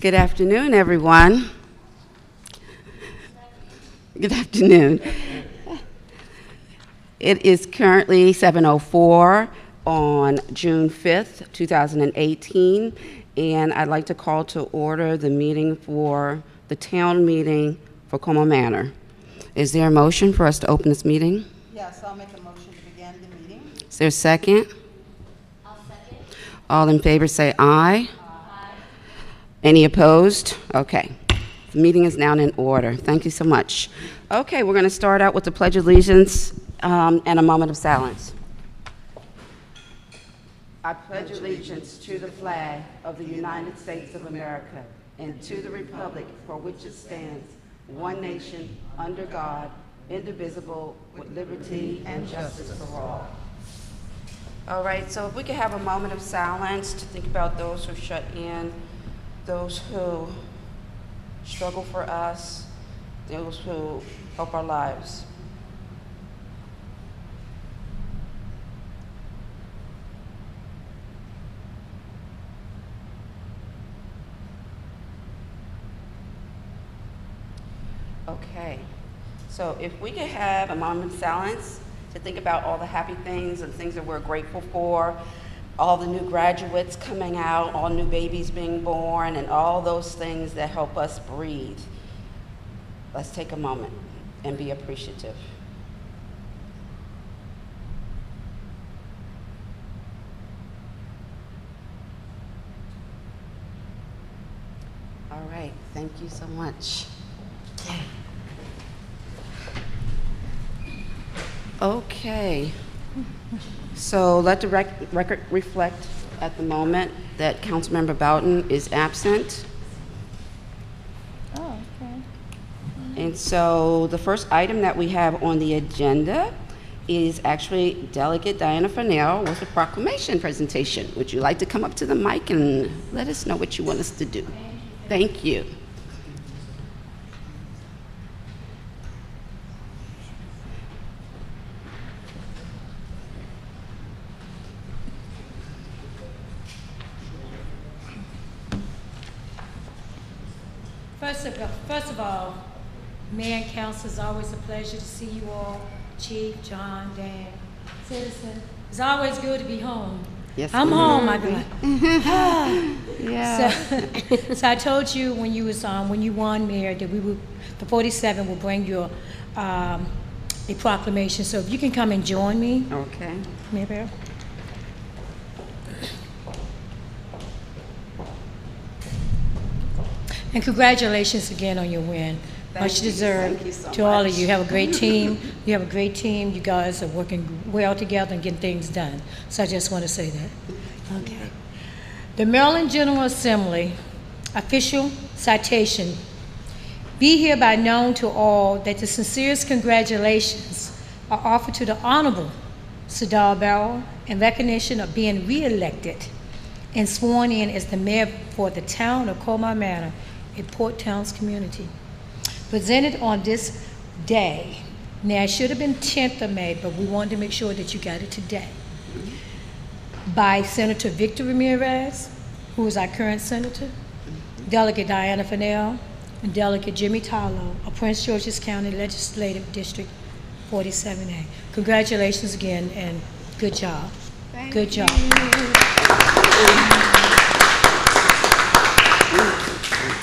Good afternoon, everyone. Good afternoon. It is currently 7:04 on June 5th, 2018, and I'd like to call to order the meeting for the town meeting for Colmar Manor. Is there a motion for us to open this meeting? Yes, I'll make a motion to begin the meeting. Is there a second? I'll second. All in favor say aye. Any opposed? Okay. The meeting is now in order. Thank you so much. Okay, we're going to start out with the Pledge of Allegiance and a moment of silence. I pledge allegiance to the flag of the United States of America and to the republic for which it stands, one nation, under God, indivisible, with liberty and justice for all. All right, so if we could have a moment of silence to think about those who shut in, those who struggle for us, those who help our lives. Okay, so if we could have a moment of silence to think about all the happy things and things that we're grateful for, all the new graduates coming out, all new babies being born, and all those things that help us breathe. Let's take a moment and be appreciative. All right, thank you so much. Okay. So let the record reflect at the moment that Councilmember Boughton is absent. Oh, okay. And so the first item that we have on the agenda is actually Delegate Diana Fennell with a proclamation presentation. Would you like to come up to the mic and let us know what you want us to do? Thank you. First of all, Mayor and Council, it's always a pleasure to see you all. Chief, John, Dan, Citizen. It's always good to be home. Yes, I'm home, I go. Yeah. So I told you when you won, Mayor, that the 47 will bring you a proclamation. So if you can come and join me. Okay. Mayor. And congratulations again on your win. Much deserved. Thank you so to all of much. you. You have a great team. You have a great team. You guys are working well together and getting things done. So I just want to say that. Okay. The Maryland General Assembly official citation. Be hereby known to all that the sincerest congratulations are offered to the Honorable Sadar Barrow in recognition of being re-elected and sworn in as the mayor for the town of Colmar Manor, a Port Towns community. Presented on this day. Now, it should have been 10th of May, but we wanted to make sure that you got it today. By Senator Victor Ramirez, who is our current senator, Delegate Diana Fennell, and Delegate Jimmy Tallow of Prince George's County Legislative District 47A. Congratulations again, and good job. Good job.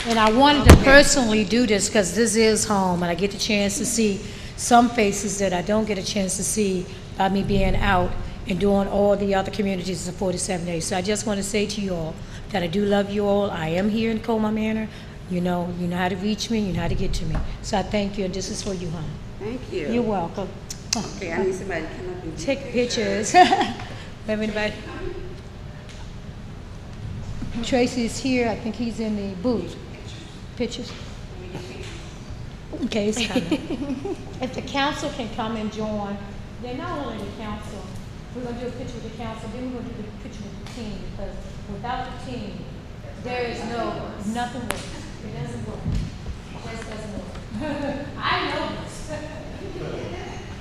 And I wanted to personally do this because this is home, and I get the chance to see some faces that I don't get a chance to see by me being out and doing all the other communities in 47 days. So I just want to say to you all that I do love you all. I am here in Colmar Manor. You know how to reach me, you know how to get to me. So I thank you, and this is for you, hon. Thank you. You're welcome. Okay, I need somebody to come up and Take pictures. Everybody. Tracy is here. I think he's in the booth. Pictures. Okay, it's coming. If the council can come and join, they're not only the council. We're going to do a picture with the council, then we're going to do a picture with the team, because without the team, there is nothing works. It doesn't work. It just doesn't work. I know this.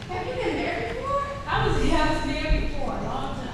Have you been married before? I was married before a long time.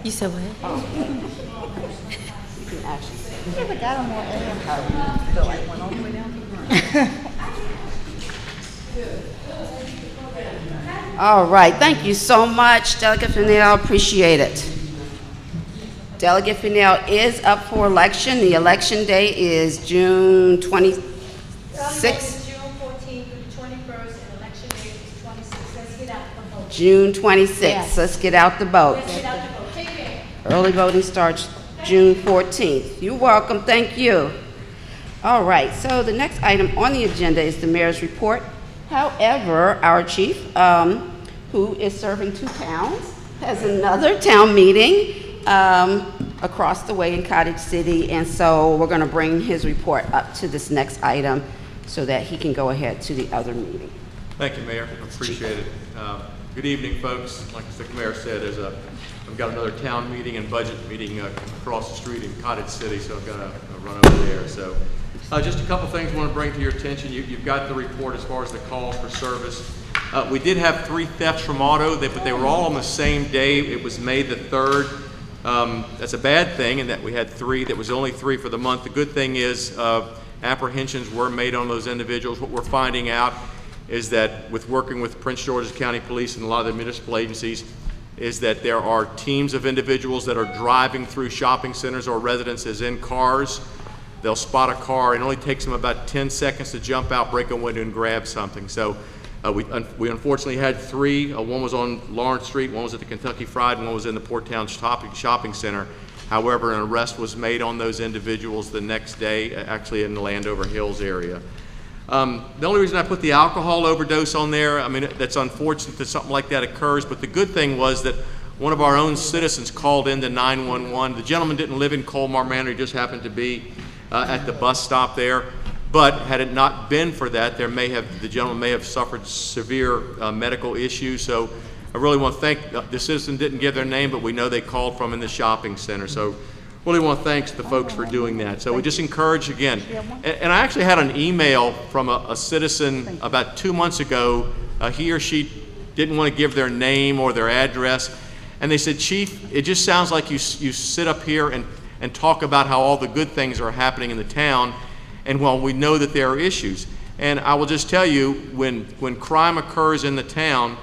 You said what? You can actually say it. Yeah, but got them more in. So I went all the way down to the front. All right, thank you so much, Delegate Fennell, appreciate it. Delegate Fennell is up for election. The election day is June 26th. June 14th through the 21st, and election day is 26th. Let's get out the vote. June 26th. Yes. Let's get out the vote. Let's get out the vote. Take care. Early voting starts June 14th. You're welcome, thank you. All right, so the next item on the agenda is the mayor's report. However, our chief, who is serving 2 towns, has another town meeting across the way in Cottage City, and so we're going to bring his report up to this next item so that he can go ahead to the other meeting. Thank you, Mayor. I appreciate it. Good evening, folks. Like the Mayor said, I've got another town meeting and budget meeting across the street in Cottage City, so I've got to run over there. So just a couple things I want to bring to your attention. You've got the report as far as the calls for service. We did have 3 thefts from auto, but they were all on the same day. It was May the 3rd. That's a bad thing in that we had 3. That was only 3 for the month. The good thing is apprehensions were made on those individuals. What we're finding out is that with working with Prince George's County Police and a lot of the municipal agencies, is that there are teams of individuals that are driving through shopping centers or residences in cars. They'll spot a car. It only takes them about 10 seconds to jump out, break a window, and grab something. So we unfortunately had 3. One was on Lawrence Street, one was at the Kentucky Fried, and one was in the Port Town Shopping Center. However, an arrest was made on those individuals the next day, actually in the Landover Hills area. The only reason I put the alcohol overdose on there, I mean, that's unfortunate that something like that occurs, but the good thing was that one of our own citizens called into 911. The gentleman didn't live in Colmar Manor, he just happened to be at the bus stop there. But had it not been for that, the gentleman may have suffered severe medical issues. So I really want to thank, the citizen didn't give their name, but we know they called from in the shopping center. So really want to thank the folks for doing that. So we just encourage again. And I actually had an email from a citizen about 2 months ago. He or she didn't want to give their name or their address. And they said, Chief, it just sounds like you sit up here and talk about how all the good things are happening in the town. And well, we know that there are issues. And I will just tell you, when crime occurs in the town,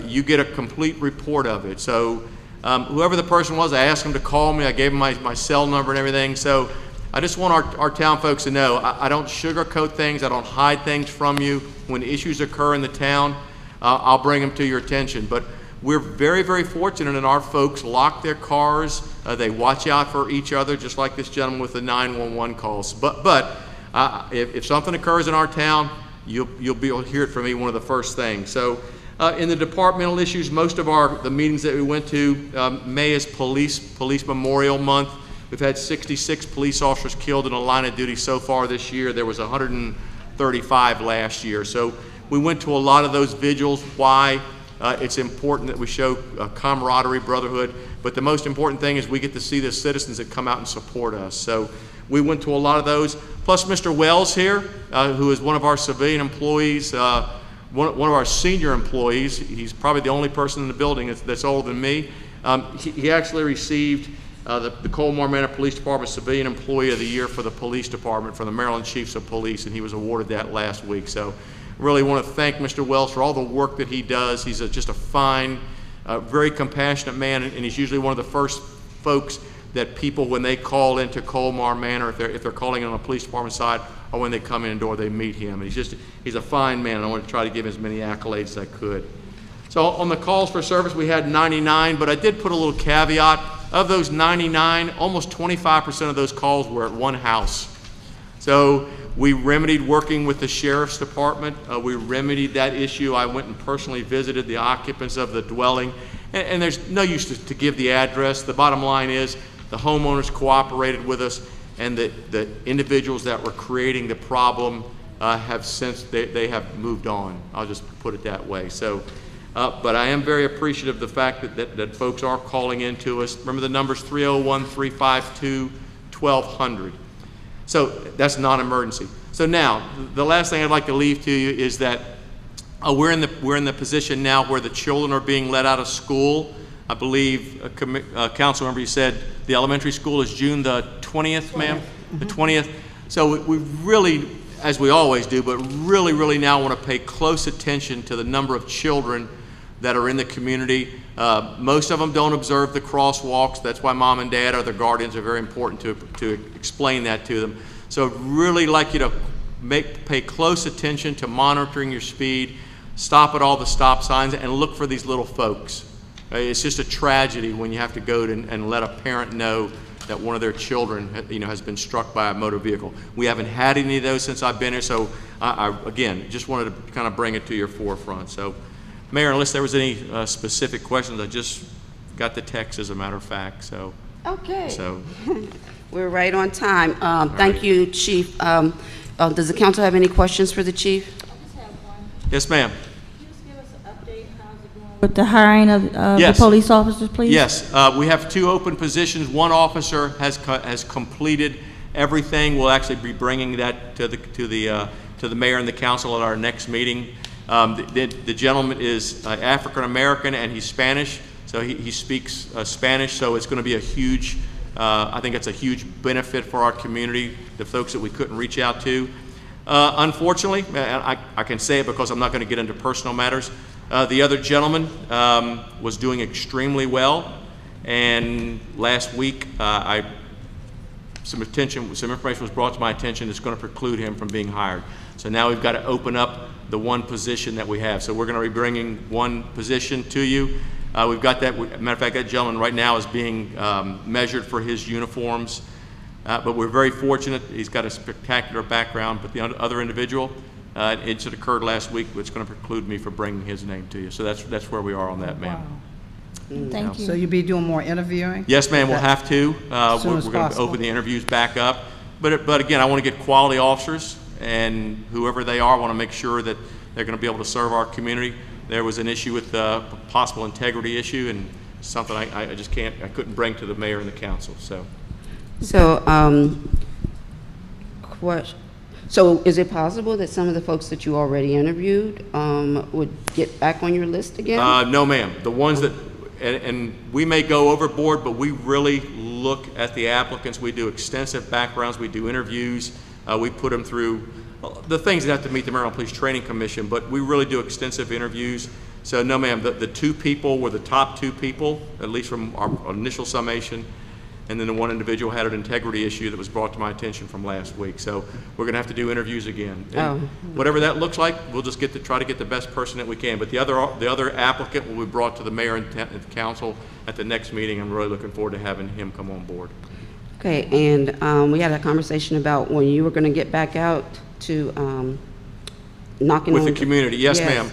you get a complete report of it. So whoever the person was, I asked him to call me. I gave him my cell number and everything. So I just want our town folks to know, I don't sugarcoat things. I don't hide things from you. When issues occur in the town, I'll bring them to your attention. But we're very, very fortunate, and our folks lock their cars. They watch out for each other, just like this gentleman with the 911 calls. But if something occurs in our town, you'll be able to hear it from me, one of the first things. So in the departmental issues, most of the meetings that we went to, May is Police Memorial Month. We've had 66 police officers killed in the line of duty so far this year. There was 135 last year. So we went to a lot of those vigils. Why? It's important that we show camaraderie, brotherhood, but the most important thing is we get to see the citizens that come out and support us. So we went to a lot of those. Plus Mr. Wells here, who is one of our civilian employees, one of our senior employees. He's probably the only person in the building that's older than me. He actually received the Colmar Manor Police Department Civilian Employee of the Year for the Police Department from the Maryland Chiefs of Police, and he was awarded that last week. So really want to thank Mr. Wells for all the work that he does. He's just a fine, very compassionate man, and he's usually one of the first folks that people, when they call into Colmar Manor, if they're calling in on the police department side, or when they come in the door, they meet him. And he's a fine man, and I want to try to give him as many accolades as I could. So on the calls for service, we had 99, but I did put a little caveat. Of those 99, almost 25% of those calls were at one house. So we remedied, working with the sheriff's department, we remedied that issue. I went and personally visited the occupants of the dwelling, and there's no use to give the address. The bottom line is the homeowners cooperated with us, and the individuals that were creating the problem have since, they have moved on. I'll just put it that way. So, but I am very appreciative of the fact that folks are calling in to us. Remember the number's 301-352-1200. So that's non-emergency. So now, the last thing I'd like to leave to you is that we're in the position now where the children are being let out of school. I believe, council member, you said the elementary school is June the 20th, ma'am? The 20th. So we really, as we always do, but really now want to pay close attention to the number of children that are in the community. Most of them don't observe the crosswalks. That's why mom and dad or their guardians are very important to explain that to them. So really like you to pay close attention to monitoring your speed, stop at all the stop signs, and look for these little folks. It's just a tragedy when you have to go and let a parent know that one of their children, has been struck by a motor vehicle. We haven't had any of those since I've been here, so I again, just wanted to kind of bring it to your forefront. So, Mayor, unless there was any specific questions, I just got the text, as a matter of fact. So. Okay. So. We're right on time. Thank you, Chief. Does the council have any questions for the chief? I just have one. Yes, ma'am. Can you just give us an update, how's it going with the hiring of Yes. the police officers, please? Yes, we have 2 open positions. One officer has completed everything. We'll actually be bringing that to the mayor and the council at our next meeting. The gentleman is African American and he's Spanish, so he speaks Spanish. So it's going to be a huge. I think it's a huge benefit for our community, the folks that we couldn't reach out to. Unfortunately, I can say it because I'm not going to get into personal matters. The other gentleman was doing extremely well, and last week some information was brought to my attention that's going to preclude him from being hired. So now we've got to open up the one position that we have. So we're going to be bringing one position to you. We've got that. Matter of fact, that gentleman right now is being measured for his uniforms. But we're very fortunate. He's got a spectacular background. But the other individual, it occurred last week, which is going to preclude me from bringing his name to you. So that's where we are on that, ma'am. Wow. Thank you. So you'll be doing more interviewing? Yes, ma'am. We'll have to. As soon as we're going to possible. open the interviews back up. But again, I want to get quality officers, and whoever they are, I want to make sure that they're going to be able to serve our community. There was an issue with a possible integrity issue, and something I couldn't bring to the mayor and the council. So is it possible that some of the folks that you already interviewed would get back on your list again? No, ma'am. The ones that, and we may go overboard, but we really look at the applicants. We do extensive backgrounds. We do interviews. We put them through the things that have to meet the Maryland Police Training Commission, but we really do extensive interviews. So no, ma'am, the 2 people were the top 2 people, at least from our initial summation, and then the one individual had an integrity issue that was brought to my attention from last week. So we're going to have to do interviews again. And whatever that looks like, we'll just try to get the best person that we can. But the other applicant will be brought to the mayor and the council at the next meeting. I'm really looking forward to having him come on board. Okay, and we had a conversation about when you were going to get back out to knocking With on the community, yes, ma'am.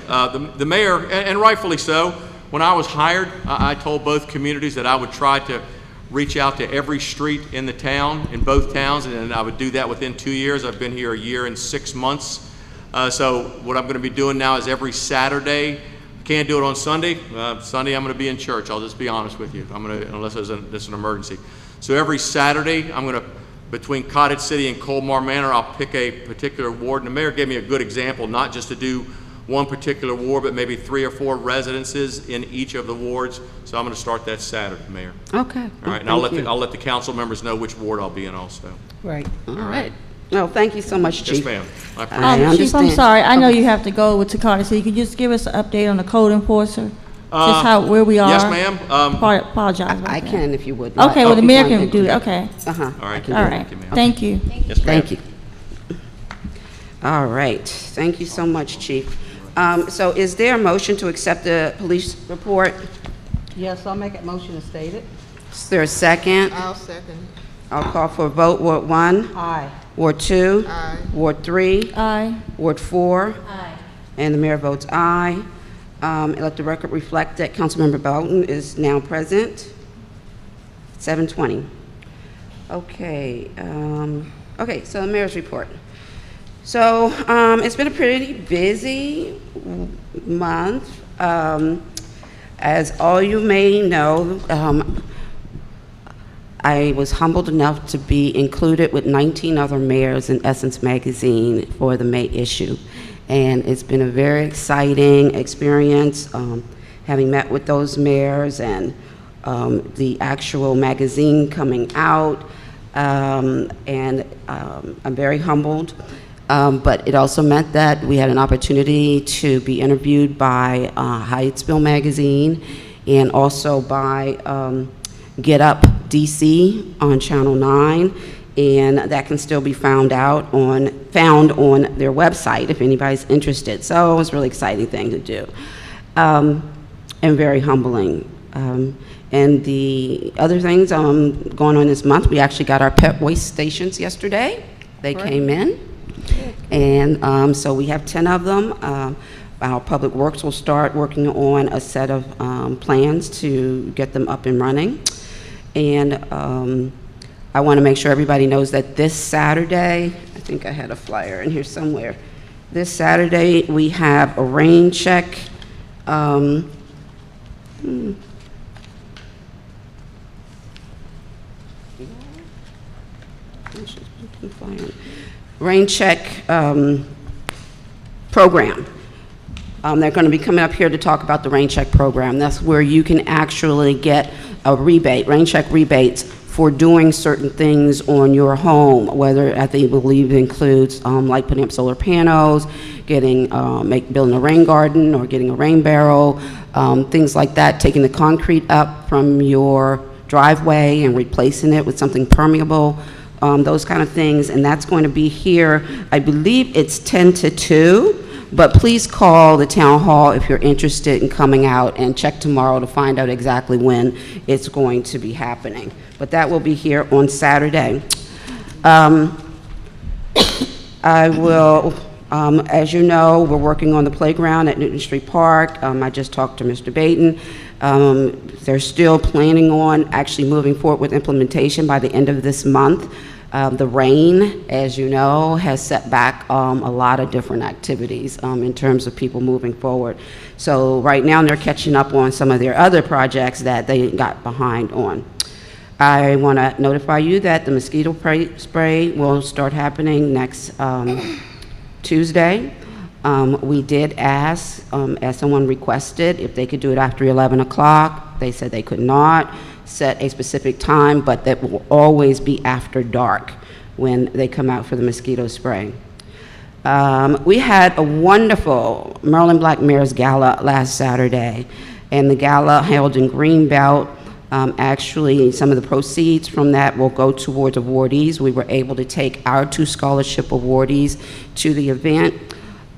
The mayor, and rightfully so, when I was hired, I told both communities that I would try to reach out to every street in the town, in both towns, and I would do that within 2 years. I've been here 1 year and 6 months. So what I'm going to be doing now is every Saturday. Can't do it on Sunday. Sunday I'm going to be in church. I'll just be honest with you. Unless there's an emergency. So every Saturday I'm going to, between Cottage City and Colmar Manor, I'll pick a particular ward. And the mayor gave me a good example, not just to do one particular ward, but maybe 3 or 4 residences in each of the wards. So I'm going to start that Saturday, Mayor. Okay. All right, and I'll let the council members know which ward I'll be in also. Right. All right. No, thank you so much, Chief. Yes, ma'am. I appreciate I it. Chief, I'm understand. sorry, I know you have to go with Takata, so you could just give us an update on the code enforcer? Just where we are? Yes, ma'am. Apologize about I that. can if you would. Okay, well, the If you mayor want can to do that, okay. Uh-huh. All right. All right, ma'am. thank you. Yes, ma'am. Thank you. All right. Thank you so much, Chief. So is there a motion to accept the police report? Yes, I'll make a motion to state it. Is there a second? I'll second. I'll call for a vote. Ward 1, Aye. Ward 2, Aye. Ward 3, Aye. Ward 4. And the mayor votes aye. Let the record reflect that Councilmember Bowden is now present. 7:20. Okay. Okay, so the mayor's report. So it's been a pretty busy month. As all you may know, I was humbled enough to be included with 19 other mayors in Essence magazine for the May issue. And it's been a very exciting experience. having met with those mayors and the actual magazine coming out, and I'm very humbled. But it also meant that we had an opportunity to be interviewed by Hyattsville Magazine and also by Get Up DC on Channel 9, and that can still be found on their website if anybody's interested. So it was a really exciting thing to do, and very humbling. And the other things going on this month, we actually got our pet waste stations yesterday. They came in, and so we have 10 of them. Our Public Works will start working on a set of plans to get them up and running. And I want to make sure everybody knows that this Saturday, I think I had a flyer in here somewhere. This Saturday, we have a rain check. Rain check program. They're going to be coming up here to talk about the rain check program. That's where you can actually get a rebate, rain check rebates, for doing certain things on your home, whether I believe it includes like putting up solar panels, getting building a rain garden, or getting a rain barrel, things like that, taking the concrete up from your driveway and replacing it with something permeable, those kind of things. And that's going to be here, I believe it's 10 to 2. But please call the town hall if you're interested in coming out, and check tomorrow to find out exactly when it's going to be happening. But that will be here on Saturday. I will, as you know, we're working on the playground at Newton Street Park. I just talked to Mr. Baton. They're still planning on actually moving forward with implementation by the end of this month. The rain, as you know, has set back a lot of different activities in terms of people moving forward. So right now they're catching up on some of their other projects that they got behind on. I want to notify you that the mosquito spray will start happening next Tuesday. We did ask, as someone requested, if they could do it after 11 o'clock. They said they could not set a specific time, but that will always be after dark when they come out for the mosquito spray. We had a wonderful Maryland Black Mayor's Gala last Saturday, and the gala held in Greenbelt. Actually, some of the proceeds from that will go towards awardees. We were able to take our 2 scholarship awardees to the event.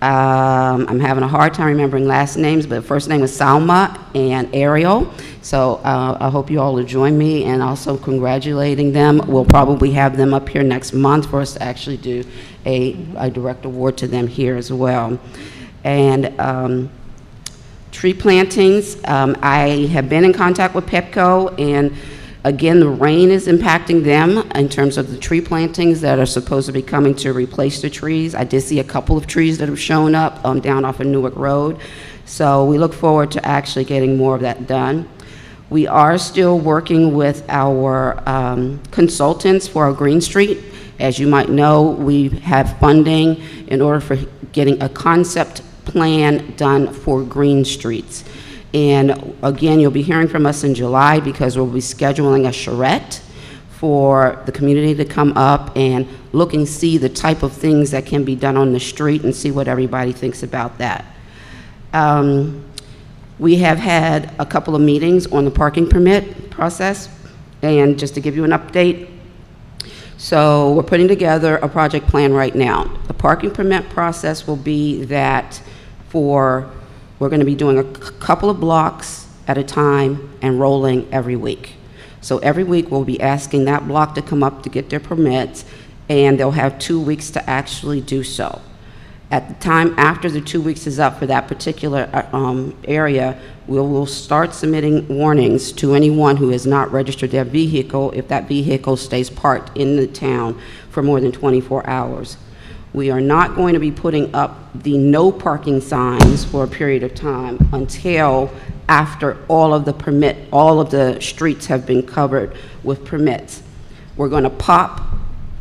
I'm having a hard time remembering last names, but the first name was Salma and Ariel. So I hope you all will join me in also congratulating them. We'll probably have them up here next month for us to actually do a direct award to them here as well. And tree plantings, I have been in contact with Pepco, and again, the rain is impacting them in terms of the tree plantings that are supposed to be coming to replace the trees. I did see a couple of trees that have shown up down off of Newark Road. So we look forward to actually getting more of that done. We are still working with our consultants for our Green Street. As you might know, we have funding in order for getting a concept plan done for Green Streets. And again, you'll be hearing from us in July, because we'll be scheduling a charrette for the community to come up and look and see the type of things that can be done on the street and see what everybody thinks about that. We have had a couple of meetings on the parking permit process, and just to give you an update, so we're putting together a project plan right now. The parking permit process will be that we're going to be doing a couple of blocks at a time and rolling every week. So every week we'll be asking that block to come up to get their permits, and they'll have 2 weeks to actually do so. At the time after the 2 weeks is up for that particular area, we'll start submitting warnings to anyone who has not registered their vehicle if that vehicle stays parked in the town for more than 24 hours. We are not going to be putting up the no parking signs for a period of time until after all of the streets have been covered with permits. We're going to pop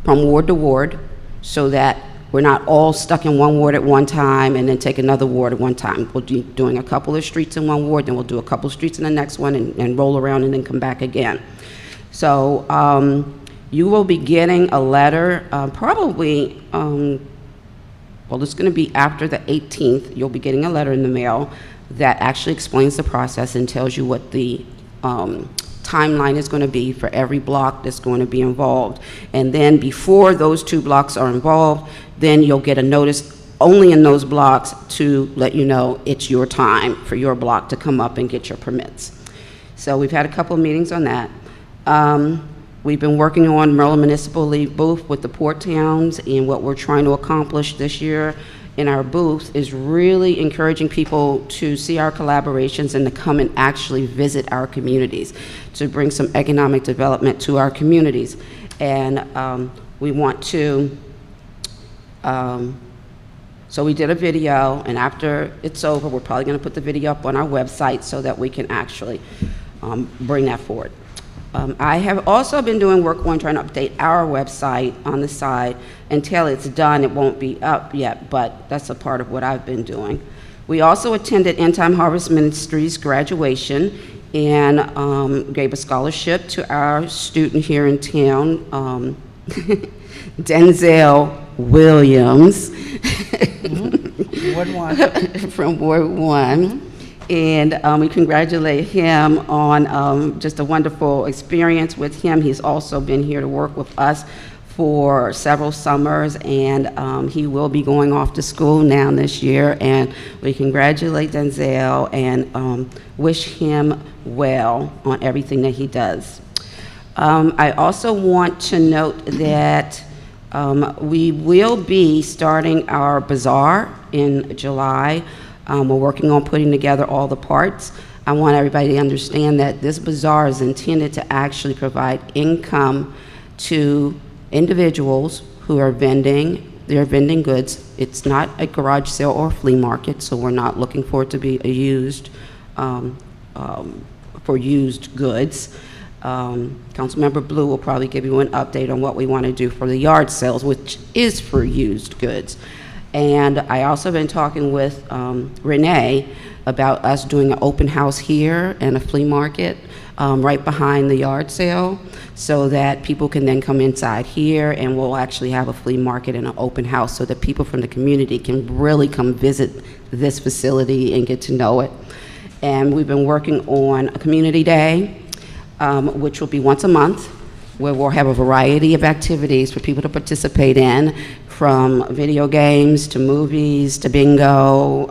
from ward to ward so that we're not all stuck in one ward at one time and then take another ward at one time. We'll be doing a couple of streets in one ward, then we'll do a couple of streets in the next one and roll around and then come back again. So you will be getting a letter probably, well, it's going to be after the 18th. You'll be getting a letter in the mail that actually explains the process and tells you what the timeline is going to be for every block that's going to be involved. And then before those 2 blocks are involved, then you'll get a notice only in those blocks to let you know it's your time for your block to come up and get your permits. So we've had a couple of meetings on that. We've been working on Maryland Municipal League booth with the port towns, and what we're trying to accomplish this year in our booth is really encouraging people to see our collaborations and to come and actually visit our communities, to bring some economic development to our communities. And we want to, so we did a video, and after it's over, we're probably going to put the video up on our website so that we can actually bring that forward. I have also been doing work on trying to update our website on the side. Until it's done, it won't be up yet, but that's a part of what I've been doing. We also attended End Time Harvest Ministries graduation and gave a scholarship to our student here in town, Denzel Williams. Ward 1. From Ward 1. And we congratulate him on just a wonderful experience with him. He's also been here to work with us for several summers, and he will be going off to school now this year. And we congratulate Denzel and wish him well on everything that he does. I also want to note that we will be starting our bazaar in July. We're working on putting together all the parts. I want everybody to understand that this bazaar is intended to actually provide income to individuals who are vending. They're vending goods. It's not a garage sale or flea market, so we're not looking for it to be a used, for used goods. Councilmember Blue will probably give you an update on what we want to do for the yard sales, which is for used goods. And I also been talking with Renee about us doing an open house here and a flea market right behind the yard sale, so that people can then come inside here, and we'll actually have a flea market and an open house so that people from the community can really come visit this facility and get to know it. And we've been working on a community day, which will be once a month, where we'll have a variety of activities for people to participate in, from video games to movies to bingo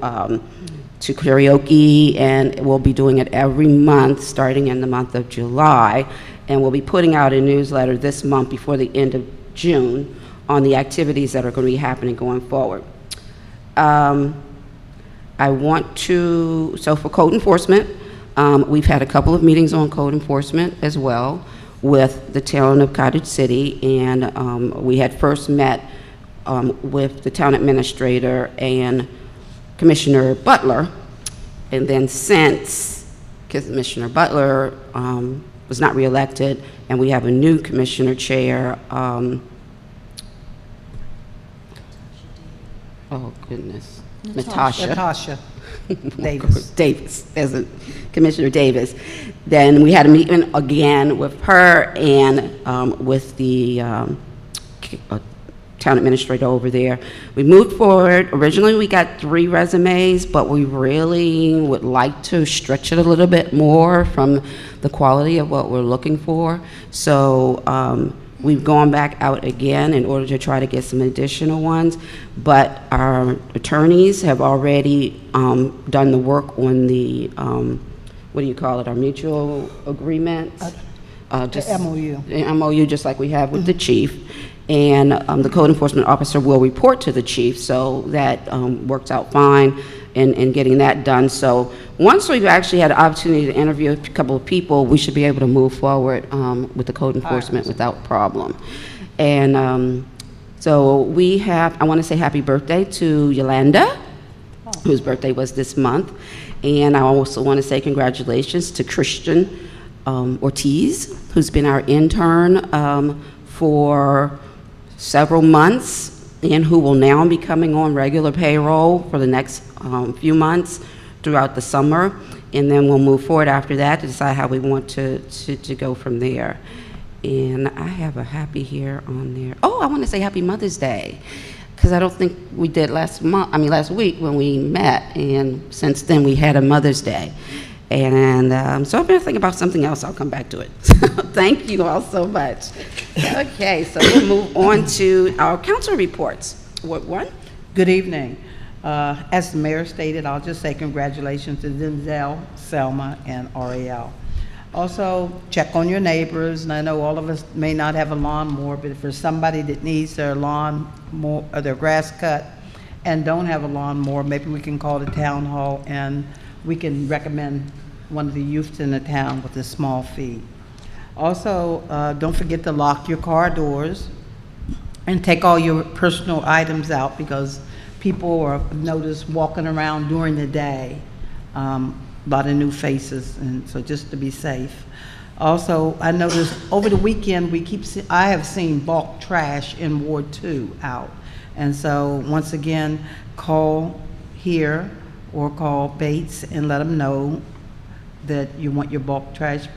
to karaoke, and we'll be doing it every month starting in the month of July. And we'll be putting out a newsletter this month before the end of June on the activities that are going to be happening going forward. I want to, so for code enforcement, we've had a couple of meetings on code enforcement as well with the town of Cottage City, and we had first met with the town administrator and Commissioner Butler, and then since Commissioner Butler was not reelected and we have a new commissioner chair, oh goodness, Natasha Davis, as a Commissioner Davis. Then we had a meeting again with her and with the town administrator over there. We moved forward. Originally we got 3 resumes, but we really would like to stretch it a little bit more from the quality of what we're looking for. So we've gone back out again in order to try to get some additional ones, but our attorneys have already done the work on the, what do you call it, our mutual agreement? The MOU. The MOU, just like we have with the chief. And the code enforcement officer will report to the chief, so that works out fine in getting that done. So once we've actually had an opportunity to interview a couple of people, we should be able to move forward with the code enforcement without problem. And so we have, I want to say happy birthday to Yolanda, whose birthday was this month. And I also want to say congratulations to Christian Ortiz, who's been our intern for several months, and who will now be coming on regular payroll for the next few months throughout the summer. And then we'll move forward after that to decide how we want to go from there. And I have a happy here on there. Oh, I want to say Happy Mother's Day, because I don't think we did last week when we met, and since then we had a Mother's Day. And so I've been thinking about something else. I'll come back to it. Thank you all so much. Okay, so we'll move on to our council reports. Ward 1? Good evening. As the mayor stated, I'll just say congratulations to Denzel, Selma, and Ariel. Also, check on your neighbors, and I know all of us may not have a lawnmower, but if there's somebody that needs their lawnmower or their grass cut and don't have a lawnmower, maybe we can call the town hall and we can recommend one of the youths in the town with a small fee. Also, don't forget to lock your car doors and take all your personal items out, because people are noticed walking around during the day. A lot of new faces, and so just to be safe. Also, I noticed over the weekend I have seen bulk trash in Ward 2 out, and so once again, call here or call Bates and let them know that you want your bulk trash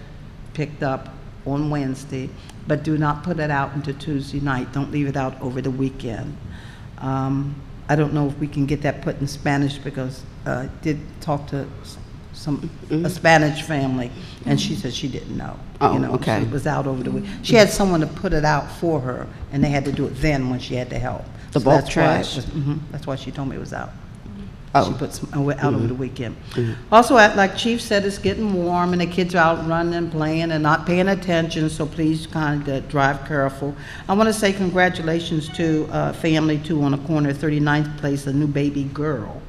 picked up on Wednesday, but do not put it out until Tuesday night. Don't leave it out over the weekend. I don't know if we can get that put in Spanish, because I did talk to a Spanish family, and she said she didn't know. Oh, okay. She was out over the week. She had someone to put it out for her, and they had to do it then when she had to help. The So bulk that's why trash? that's why she told me it was out. Oh. She put some out over the weekend. Also, like Chief said, it's getting warm, and the kids are out running and playing and not paying attention, so please kind of drive careful. I want to say congratulations to Family 2 on the corner of 39th Place, a new baby girl.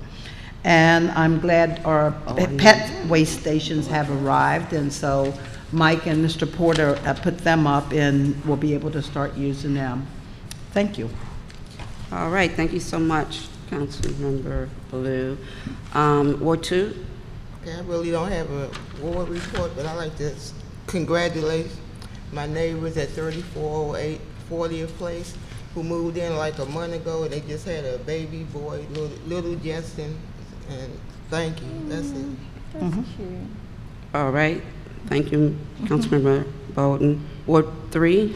And I'm glad our pet waste stations have arrived, and so Mike and Mr. Porter put them up, and we'll be able to start using them. Thank you. All right, thank you so much, Councilmember Blue. Ward 2? Okay, I really don't have a ward report, but I like to congratulate my neighbors at 3408 40th Place, who moved in like a month ago, and they just had a baby boy, little Justin, and thank you. That's it. All right, thank you, Councilmember Bolden. Ward 3?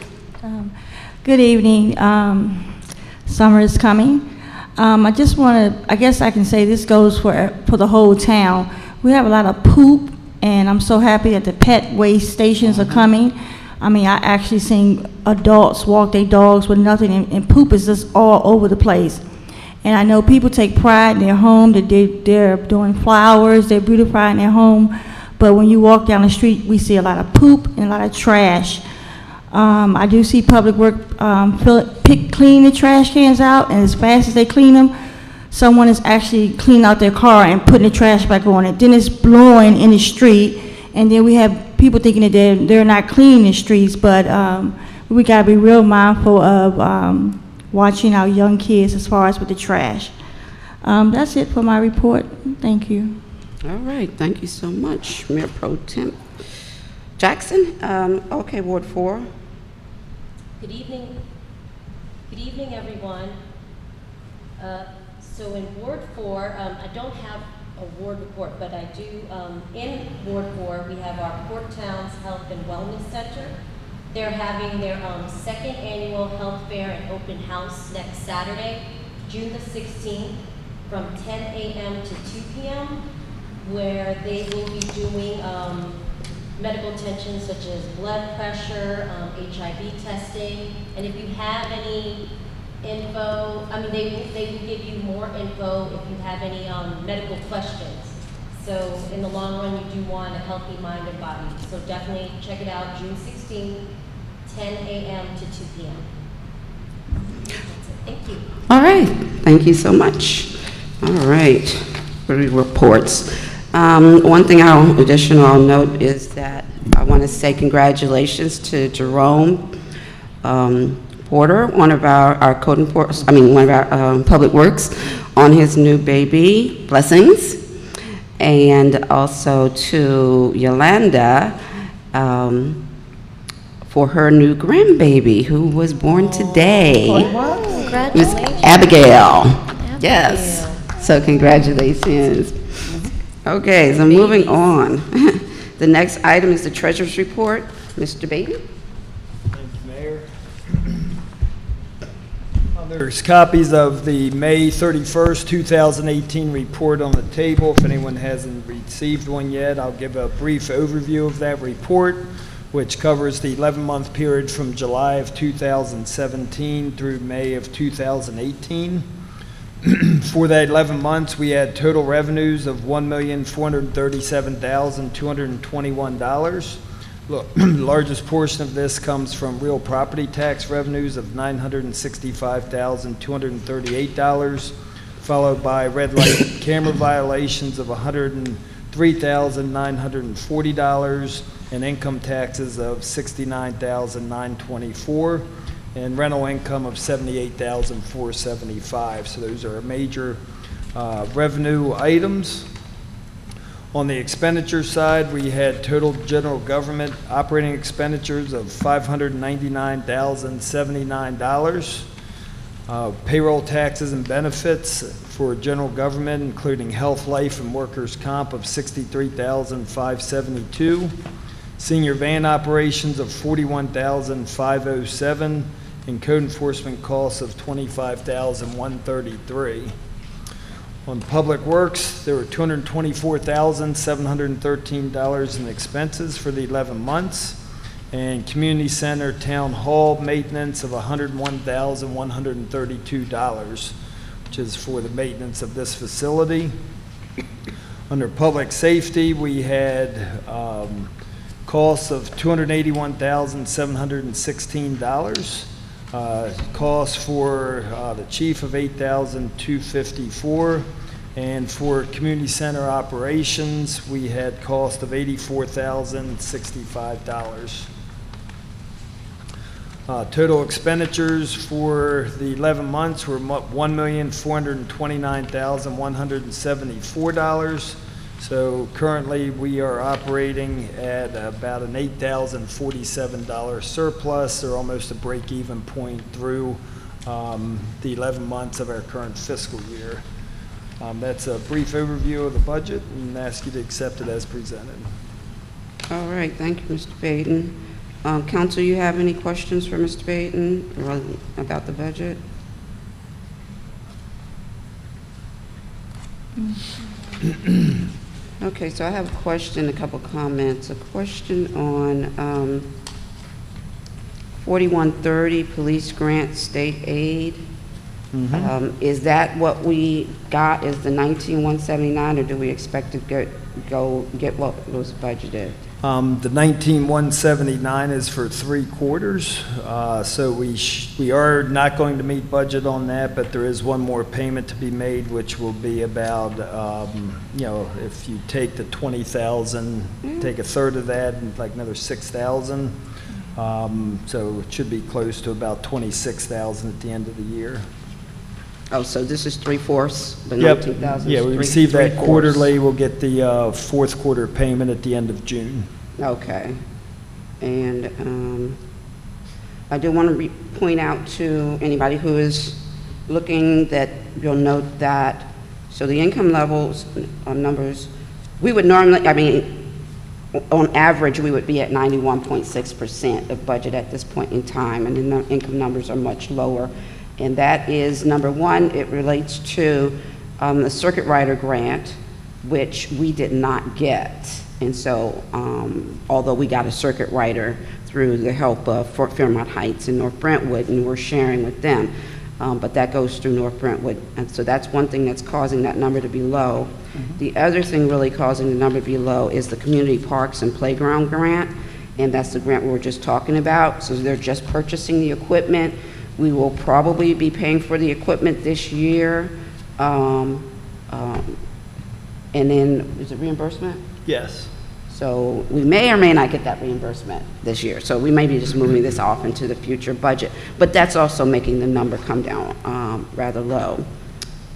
Good evening. Summer is coming. I just want to, I guess I can say this goes for the whole town. We have a lot of poop, and I'm so happy that the pet waste stations are coming. I mean, I actually seen adults walk their dogs with nothing, and poop is just all over the place. And I know people take pride in their home, that they're doing flowers, they're beautifying their home, but when you walk down the street, we see a lot of poop and a lot of trash. I do see Public Work clean the trash cans out, and as fast as they clean them, someone is actually cleaning out their car and putting the trash back on it. Then it's blowing in the street, and then we have people thinking that they're not cleaning the streets, but we gotta be real mindful of watching our young kids as far as with the trash. That's it for my report. Thank you. All right, thank you so much, Mayor Pro Tem Jackson. Okay, Ward 4. Good evening. Good evening, everyone. So in Ward 4, I don't have a ward report, but I do, in Ward 4, we have our Port Towns Health and Wellness Center. They're having their second annual health fair and open house next Saturday, June the 16th, from 10 a.m. to 2 p.m., where they will be doing medical attention such as blood pressure, HIV testing, and if you have any info, I mean, they will give you more info if you have any medical questions. So in the long run, you do want a healthy mind and body. So definitely check it out, June 16th, 10 a.m. to 2 p.m. That's it. Thank you. All right, thank you so much. All right, reports. One thing additional I'll note is that I want to say congratulations to Jerome Porter, one of our code enforcement, one of our public works, on his new baby. Blessings. And also to Yolanda for her new grandbaby who was born today. Miss Congratulations. Abigail. Yes. So congratulations. Okay, so moving on. The next item is the treasurer's report. Mr. Beatty? Thank you, Mayor. There's copies of the May 31st, 2018 report on the table. If anyone hasn't received one yet, I'll give a brief overview of that report, which covers the 11-month period from July of 2017 through May of 2018. For that 11 months, we had total revenues of $1,437,221. Look, the largest portion of this comes from real property tax revenues of $965,238, followed by red light camera violations of $103,940, and income taxes of $69,924, and rental income of $78,475. So those are major revenue items. On the expenditure side, we had total general government operating expenditures of $599,079. Payroll taxes and benefits for general government, including health, life, and workers' comp of $63,572. Senior van operations of $41,507, and code enforcement costs of $25,133. On public works, there were $224,713 in expenses for the 11 months, and community center town hall maintenance of $101,132, which is for the maintenance of this facility. Under public safety, we had costs of $281,716. Costs for the chief of $8,254, and for community center operations, we had cost of $84,065. Total expenditures for the 11 months were $1,429,174. So currently we are operating at about an $8,047 surplus, or almost a break-even point through the 11 months of our current fiscal year. That's a brief overview of the budget, and ask you to accept it as presented. All right, thank you, Mr. Payton. Council, you have any questions for Mr. Payton about the budget? Okay, so I have a question, a couple comments. A question on 4130 police grant state aid. Is that what we got, is the 19,179, or do we expect to get what was budgeted? The 19,179 is for 3 quarters, so we are not going to meet budget on that, but there is one more payment to be made, which will be about, if you take the 20,000, take a third of that, and like another 6,000. So it should be close to about 26,000 at the end of the year. Oh, so this is 3/4, the Yep. 19,000? Yeah, we receive that quarterly. We'll get the fourth quarter payment at the end of June. Okay. And I do want to point out to anybody who is looking that you'll note that, so the income levels numbers, we would normally, on average, we would be at 91.6% of budget at this point in time, and the income numbers are much lower. And that is, number one, it relates to the circuit rider grant, which we did not get. And so, although we got a circuit rider through the help of Fort Fairmont Heights and North Brentwood, and we're sharing with them, but that goes through North Brentwood. And so that's one thing that's causing that number to be low. The other thing really causing the number to be low is the Community Parks and Playground grant, and that's the grant we were just talking about. So they're just purchasing the equipment. We will probably be paying for the equipment this year. And then, is it reimbursement? Yes. So we may or may not get that reimbursement this year. So we may be just moving this off into the future budget. But that's also making the number come down rather low.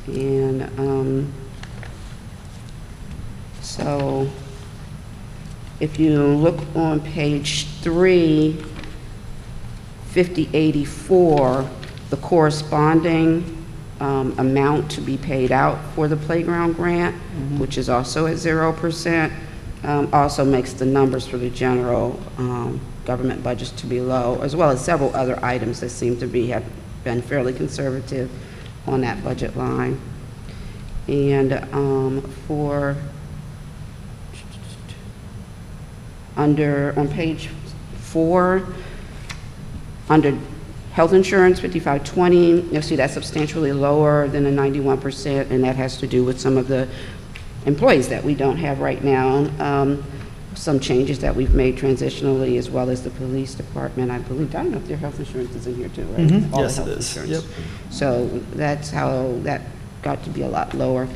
And so if you look on page 3, 5084, the corresponding amount to be paid out for the playground grant, which is also at 0%, also makes the numbers for the general government budgets to be low, as well as several other items that seem to have been fairly conservative on that budget line. And on page 4, under health insurance, 5520, you'll see that's substantially lower than the 91%, and that has to do with some of the employees that we don't have right now. Some changes that we've made transitionally, as well as the police department, I believe. I don't know if their health insurance is in here too, right? All the Yes, it health is. insurance. Yep. So that's how that got to be a lot lower.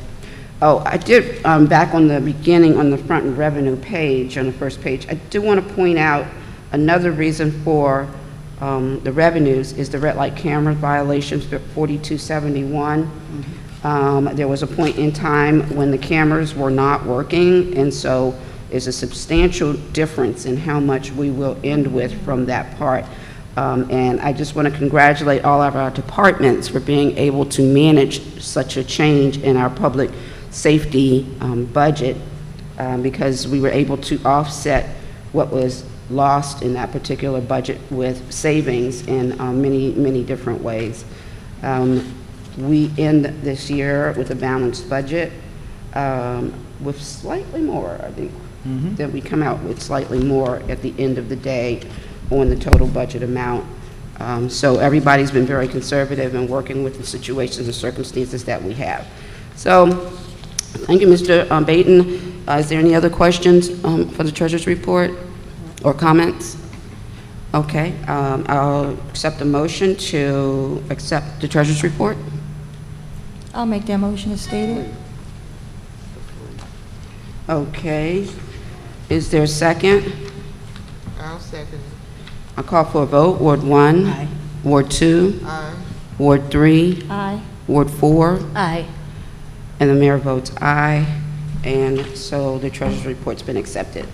Oh, I did, back on the beginning, on the front revenue page, on the first page, I do want to point out another reason for the revenues is the red light camera violations, 4271. There was a point in time when the cameras were not working, and so there's a substantial difference in how much we will end with from that part. And I just want to congratulate all of our departments for being able to manage such a change in our public safety budget, because we were able to offset what was lost in that particular budget with savings in many, many different ways. We end this year with a balanced budget with slightly more, I think, that we come out with slightly more at the end of the day on the total budget amount. So everybody's been very conservative in working with the situations and circumstances that we have. So thank you, Mr. Baton. Is there any other questions for the treasurer's report or comments? Okay, I'll accept a motion to accept the treasurer's report. I'll make that motion as stated. Okay, is there a second? I'll second it. I'll call for a vote. Ward 1. Aye. Ward 2. Aye. Ward 3. Aye. Ward 4. Aye. And the mayor votes aye. And so the treasurer's report's been accepted.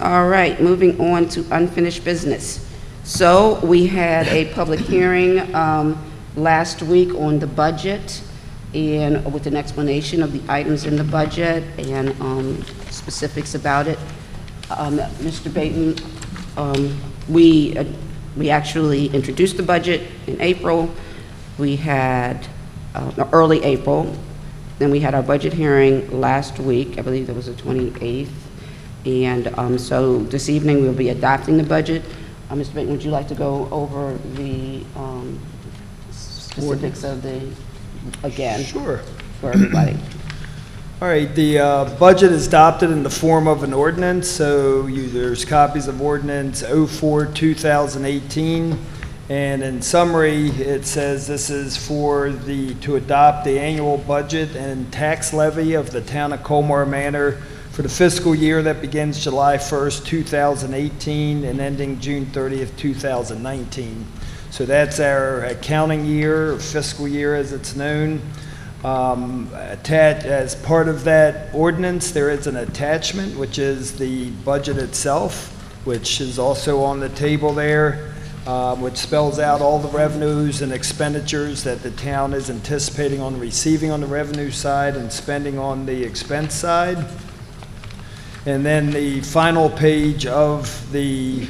All right, moving on to unfinished business. So we had a public hearing last week on the budget, and with an explanation of the items in the budget and specifics about it. Mr. Baton, we actually introduced the budget in April. We had early April. Then we had our budget hearing last week. I believe that was the 28th. And so this evening we'll be adopting the budget. Mr. Baton, would you like to go over the specifics of the, again? Sure. For everybody. All right, the budget is adopted in the form of an ordinance, so there's copies of ordinance 04-2018, and in summary, it says this is to adopt the annual budget and tax levy of the town of Colmar Manor for the fiscal year that begins July 1st, 2018, and ending June 30th, 2019. So that's our accounting year, fiscal year as it's known. As part of that ordinance, there is an attachment, which is the budget itself, which is also on the table there, which spells out all the revenues and expenditures that the town is anticipating on receiving on the revenue side and spending on the expense side. And then the final page of the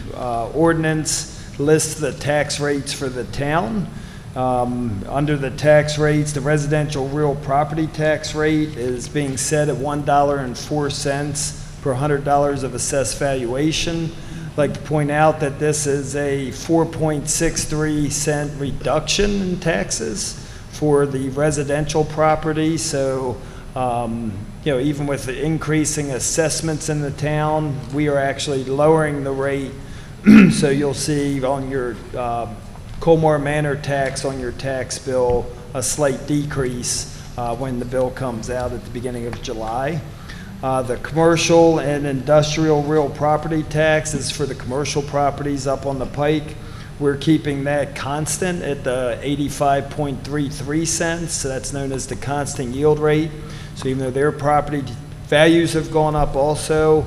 ordinance lists the tax rates for the town. Under the tax rates, the residential real property tax rate is being set at $1.04 per $100 of assessed valuation. I'd like to point out that this is a 4.63 cent reduction in taxes for the residential property. So, even with the increasing assessments in the town, we are actually lowering the rate. So you'll see on your Colmar Manor tax on your tax bill a slight decrease when the bill comes out at the beginning of July. The commercial and industrial real property tax is for the commercial properties up on the pike. We're keeping that constant at the 85.33 cents. So that's known as the constant yield rate. So even though their property values have gone up also,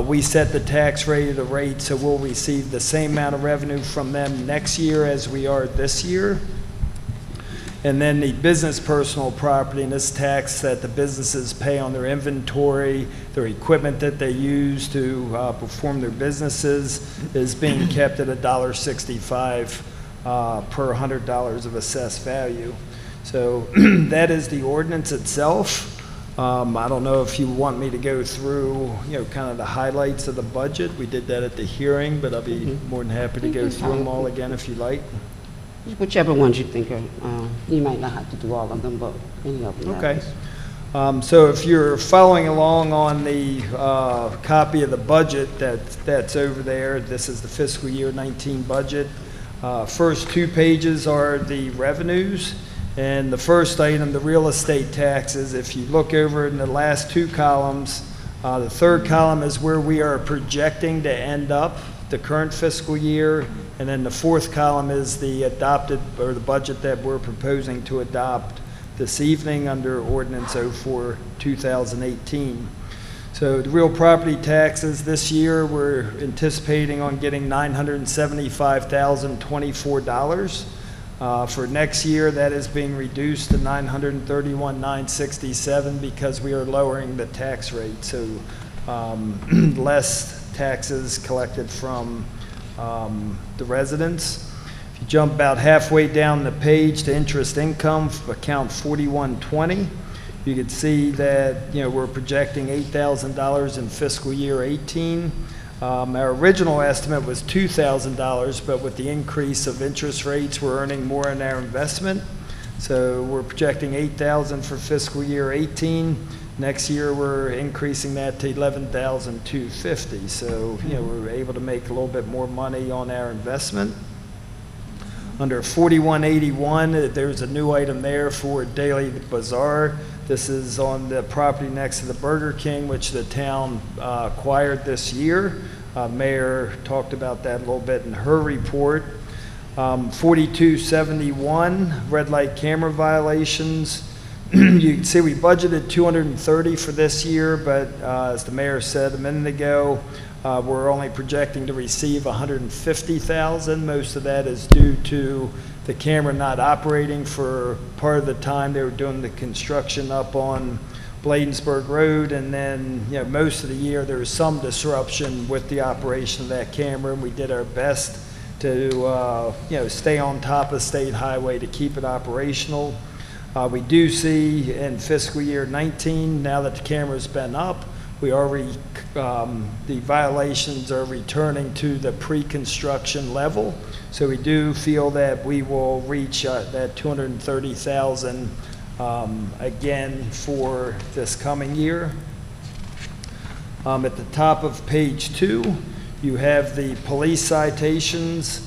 we set the tax rate at a rate, so we'll receive the same amount of revenue from them next year as we are this year. And then the business personal property, and this tax that the businesses pay on their inventory, their equipment that they use to perform their businesses, is being kept at $1.65 per $100 of assessed value. So that is the ordinance itself. I don't know if you want me to go through, kind of the highlights of the budget. We did that at the hearing, but I'll be more than happy to go through them all again if you like. Whichever ones you think are, you might not have to do all of them, but any of them. Okay. So if you're following along on the copy of the budget that's over there, this is the fiscal year 19 budget. First 2 pages are the revenues, and the first item, the real estate taxes. If you look over in the last 2 columns, the third column is where we are projecting to end up the current fiscal year, and then the fourth column is the adopted, or the budget that we're proposing to adopt this evening under Ordinance 04-2018. So the real property taxes this year, we're anticipating on getting $975,024. For next year, that is being reduced to $931,967 because we are lowering the tax rate. So less taxes collected from the residents. If you jump about halfway down the page to interest income, account 4120, you can see that we're projecting $8,000 in fiscal year 18. Our original estimate was $2,000, but with the increase of interest rates, we're earning more in our investment. So we're projecting $8,000 for fiscal year 18. Next year, we're increasing that to $11,250. So, we're able to make a little bit more money on our investment. Under 4181, there's a new item there for Daily Bazaar. This is on the property next to the Burger King, which the town acquired this year. Mayor talked about that a little bit in her report. 4271, red light camera violations. You can see we budgeted 230 for this year, but as the mayor said a minute ago, we're only projecting to receive 150,000. Most of that is due to the camera not operating for part of the time they were doing the construction up on Bladensburg Road, and then most of the year there was some disruption with the operation of that camera, and we did our best to stay on top of State Highway to keep it operational. We do see in fiscal year 19, now that the camera's been up, the violations are returning to the pre-construction level. So we do feel that we will reach that 230,000 again for this coming year. At the top of page 2, you have the police citations.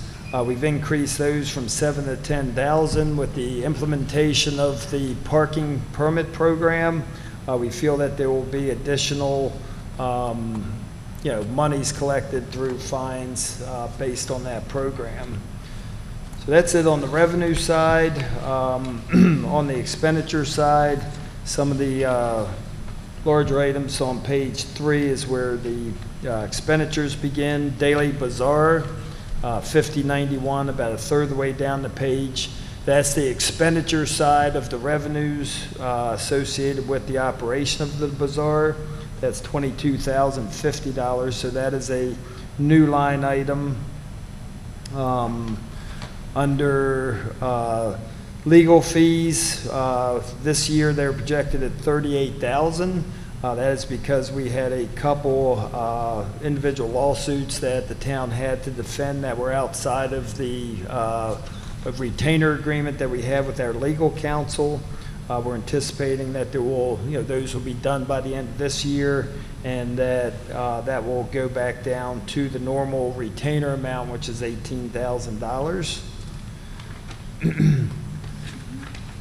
We've increased those from 7,000 to 10,000 with the implementation of the parking permit program. We feel that there will be additional, monies collected through fines based on that program. So that's it on the revenue side. On the expenditure side, some of the larger items on page 3 is where the expenditures begin. Daily Bazaar. 5091, about a third of the way down the page. That's the expenditure side of the revenues associated with the operation of the bazaar. That's $22,050, so that is a new line item. Under legal fees, this year they're projected at $38,000. That is because we had a couple individual lawsuits that the town had to defend that were outside of the retainer agreement that we have with our legal counsel. We're anticipating that there will, those will be done by the end of this year, and that that will go back down to the normal retainer amount, which is $18,000.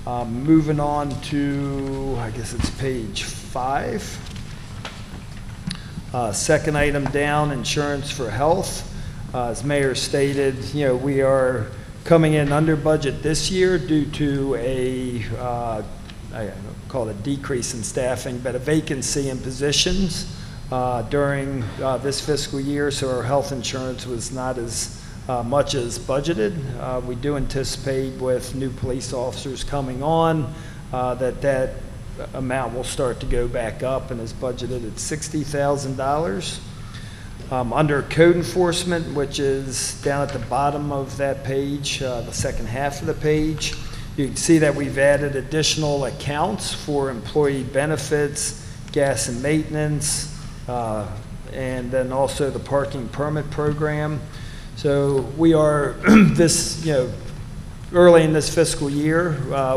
Moving on to, I guess it's page 5. Second item down, insurance for health. As Mayor stated, we are coming in under budget this year due to I call it a decrease in staffing, but a vacancy in positions during this fiscal year, so our health insurance was not as much as budgeted. We do anticipate with new police officers coming on that amount will start to go back up and is budgeted at $60,000. Under code enforcement, which is down at the bottom of that page, the second half of the page, you can see that we've added additional accounts for employee benefits, gas and maintenance, and then also the parking permit program. So we are early in this fiscal year,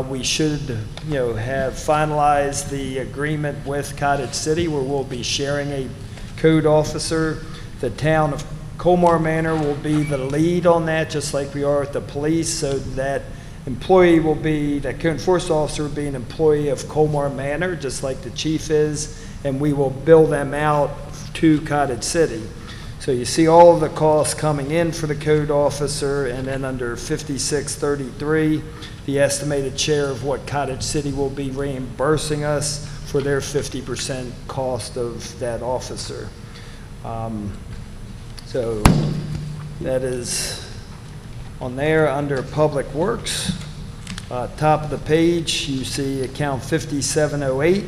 we should have finalized the agreement with Cottage City where we'll be sharing a code officer. The town of Colmar Manor will be the lead on that, just like we are with the police, so that that code enforcement officer will be an employee of Colmar Manor, just like the chief is, and we will bill them out to Cottage City. So you see all of the costs coming in for the code officer, and then under 5633, the estimated share of what Cottage City will be reimbursing us for their 50% cost of that officer. So that is on there. Under Public Works, top of the page, you see account 5708,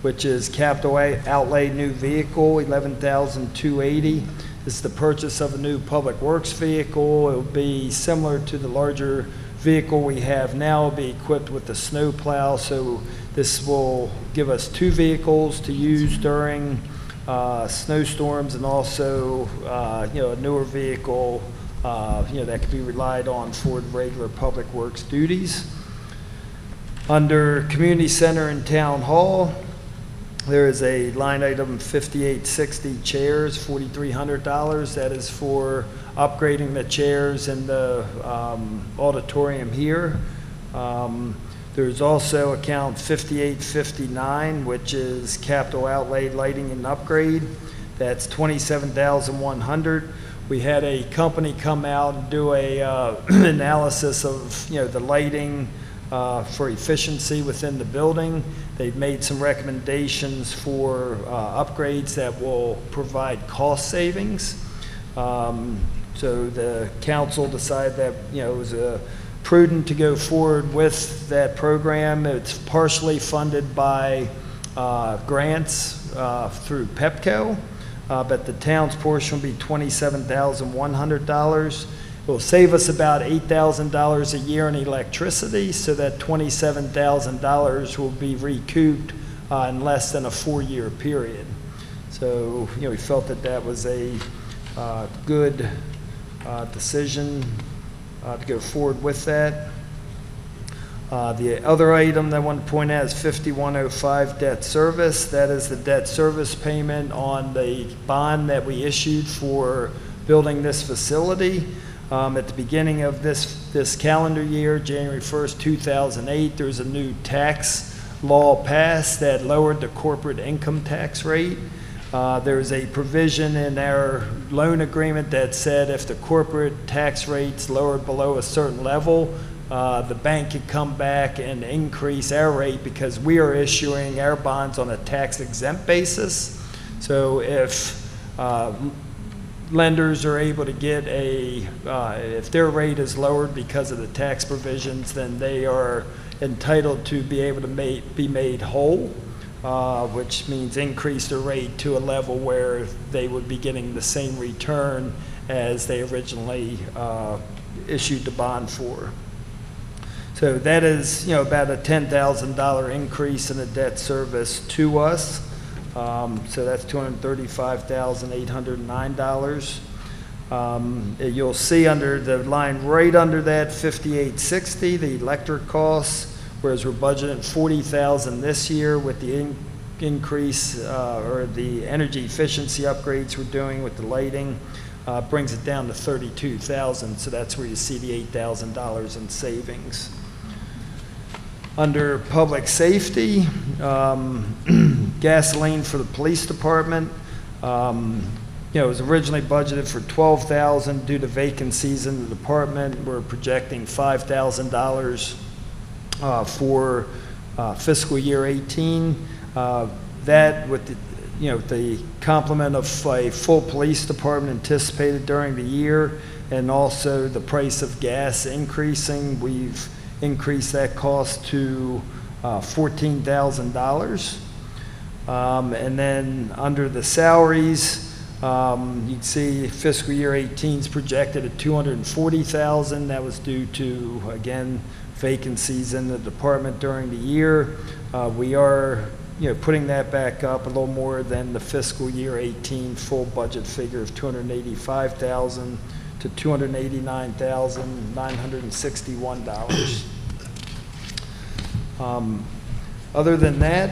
which is capital outlay new vehicle, $11,280. This is the purchase of a new Public Works vehicle. It will be similar to the larger vehicle we have now. It'll be equipped with a snow plow, so this will give us 2 vehicles to use during snowstorms, and also a newer vehicle that can be relied on for regular Public Works duties. Under Community Center and Town Hall, there is a line item 5860 chairs, $4,300. That is for upgrading the chairs in the auditorium here. There's also account 5859, which is capital outlay lighting and upgrade. That's $27,100. We had a company come out and do a analysis of the lighting for efficiency within the building. They've made some recommendations for upgrades that will provide cost savings. So the council decided that it was prudent to go forward with that program. It's partially funded by grants through PEPCO, but the town's portion will be $27,100. It will save us about $8,000 a year in electricity, so that $27,000 will be recouped in less than a 4-year period. So we felt that was a good decision to go forward with that. The other item that I want to point out is 5105 debt service. That is the debt service payment on the bond that we issued for building this facility. At the beginning of this calendar year, January 1st, 2008, there was a new tax law passed that lowered the corporate income tax rate. There's a provision in our loan agreement that said if the corporate tax rate's lowered below a certain level, the bank could come back and increase our rate because we are issuing our bonds on a tax-exempt basis. So if lenders are able to get if their rate is lowered because of the tax provisions, then they are entitled to be able to be made whole. Which means increase the rate to a level where they would be getting the same return as they originally issued the bond for. So that is, about a $10,000 increase in the debt service to us. So that's $235,809. You'll see under the line right under that, 5860, the electric costs. Whereas we're budgeting $40,000 this year with the increase or the energy efficiency upgrades we're doing with the lighting, brings it down to $32,000. So that's where you see the $8,000 in savings. Under public safety, gasoline for the police department, it was originally budgeted for $12,000 due to vacancies in the department. We're projecting $5,000 for fiscal year 18. That with the the complement of a full police department anticipated during the year, and also the price of gas increasing, we've increased that cost to $14,000. And then under the salaries, you'd see fiscal year 18 is projected at $240,000. That was due to, again, vacancies in the department during the year. We are, putting that back up a little more than the fiscal year 18 full budget figure of $285,000 to $289,961. Other than that,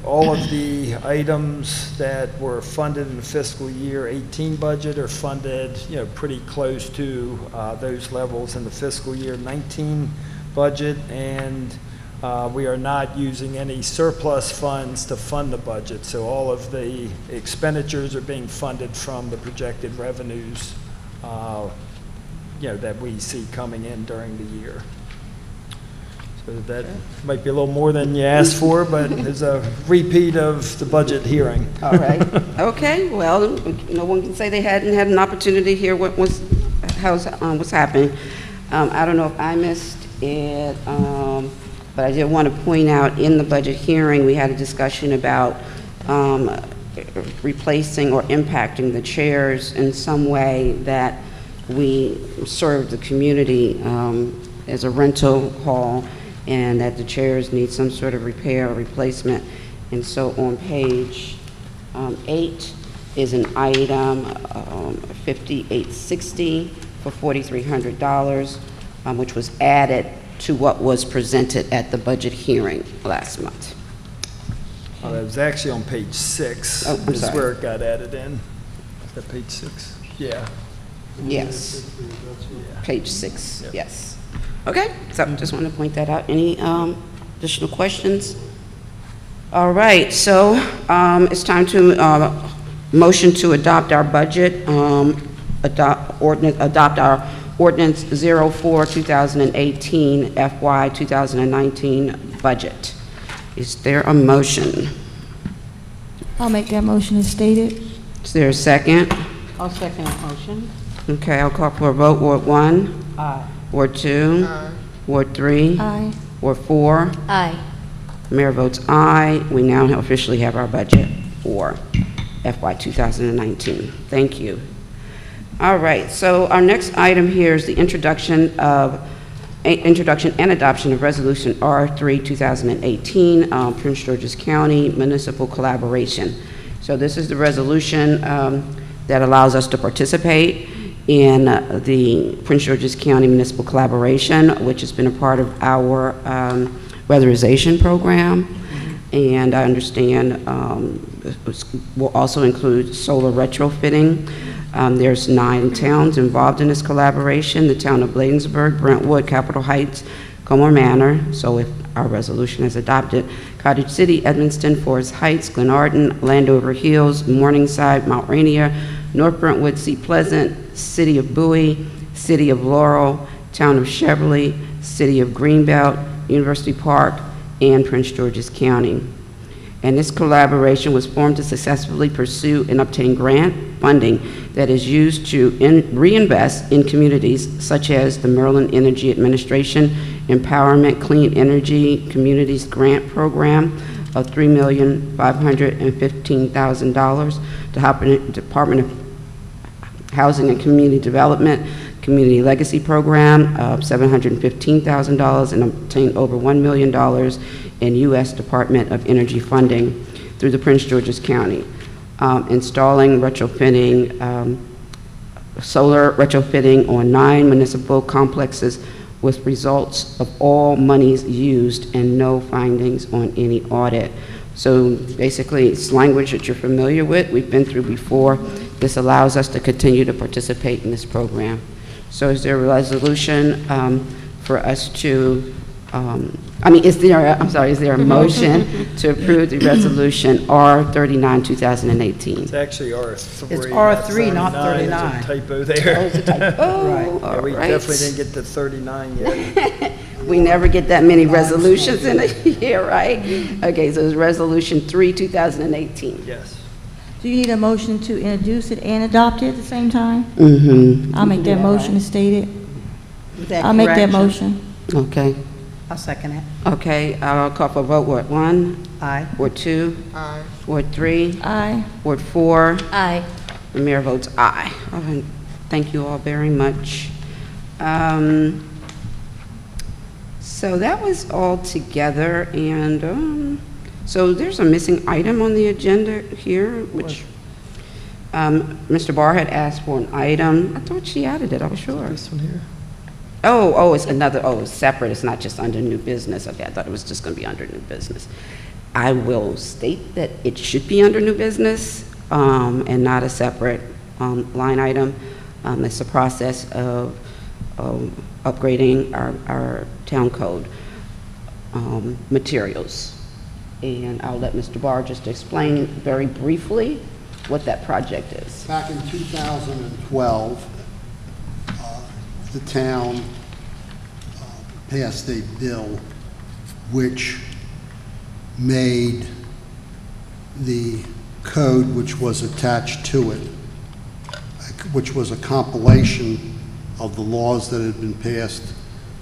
all of the items that were funded in the fiscal year 18 budget are funded, pretty close to those levels in the fiscal year 19 budget, and we are not using any surplus funds to fund the budget. So all of the expenditures are being funded from the projected revenues, that we see coming in during the year. So that might be a little more than you asked for, but it's a repeat of the budget hearing. All right. Okay, well, no one can say they hadn't had an opportunity to hear what's happening. I don't know if I missed it, but I did want to point out in the budget hearing, we had a discussion about replacing or impacting the chairs in some way that we serve the community as a rental hall, and that the chairs need some sort of repair or replacement. And so on page 8 is an item 5860 for $4,300, which was added to what was presented at the budget hearing last month. It was actually on page 6. Oh, I'm is sorry. where it got added in. Is that page 6? Yeah. Yes, page 6, Yep. yes. Okay, so just want to point that out. Any additional questions? All right, so it's time to motion to adopt our budget, adopt our ordinance 04-2018 FY 2019 budget. Is there a motion? I'll make that motion as stated. Is there a second? I'll second that motion. Okay, I'll call for a vote. Ward 1, Aye. Ward 2, Ward 3, Aye. Ward 4. Aye. Mayor votes aye. We now officially have our budget for FY 2019. Thank you. All right, so our next item here is the introduction and adoption of Resolution R3-2018, Prince George's County Municipal Collaboration. So this is the resolution that allows us to participate in the Prince George's County Municipal Collaboration, which has been a part of our weatherization program. And I understand will also include solar retrofitting. There's 9 towns involved in this collaboration: the town of Bladensburg, Brentwood, Capitol Heights, Colmar Manor, so if our resolution is adopted, Cottage City, Edmonston, Forest Heights, Glenarden, Landover Hills, Morningside, Mount Rainier, North Brentwood, Sea Pleasant, City of Bowie, City of Laurel, Town of Cheverly, City of Greenbelt, University Park, and Prince George's County. And this collaboration was formed to successfully pursue and obtain grant funding that is used to reinvest in communities such as the Maryland Energy Administration Empowerment Clean Energy Communities Grant Program of $3,515,000, the Department of Housing and Community Development Community Legacy Program of $715,000, and obtained over $1 million in U.S. Department of Energy funding through the Prince George's County. Installing retrofitting, solar retrofitting on 9 municipal complexes with results of all monies used and no findings on any audit. So basically, it's language that you're familiar with, we've been through before. This allows us to continue to participate in this program. So is there a resolution for us to, is there a motion to approve the resolution R39-2018? It's actually R3. It's R3, not 39. There's a typo there. Oh, Right. all Yeah, we right. definitely didn't get to 39 yet. We never get that many resolutions in a year, right? Okay, so it's Resolution 3, 2018. Yes. Do you need a motion to introduce it and adopt it at the same time? Mm-hmm. I'll make that motion as stated. With that I'll make that correction, motion. Okay, I'll second it. okay, I'll call for a vote. Ward 1, Aye. Ward 2, Aye. Ward 3, Aye. Ward 4. Aye. The mayor votes aye. Thank you all very much. So that was all together, and so there's a missing item on the agenda here, which Mr. Barr had asked for an item. I thought she added it, I was sure. This one here? Oh, it's another, it's separate, it's not just under new business. Okay, I thought it was just gonna be under new business. I will state that it should be under new business, and not a separate, line item. It's a process of, upgrading our town code, materials. And I'll let Mr. Barr just explain very briefly what that project is. Back in 2012, the town passed a bill which made the code which was attached to it, which was a compilation of the laws that had been passed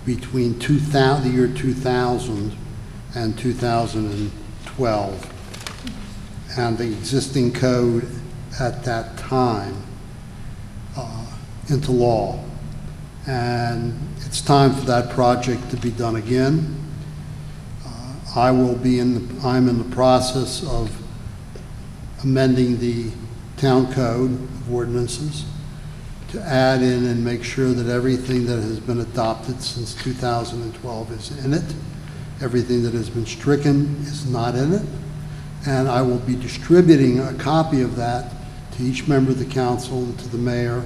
between the year 2000 and 2012. And the existing code at that time into law. And it's time for that project to be done again. I'm in the process of amending the town code of ordinances to add in and make sure that everything that has been adopted since 2012 is in it. Everything that has been stricken is not in it. And I will be distributing a copy of that to each member of the council and to the mayor,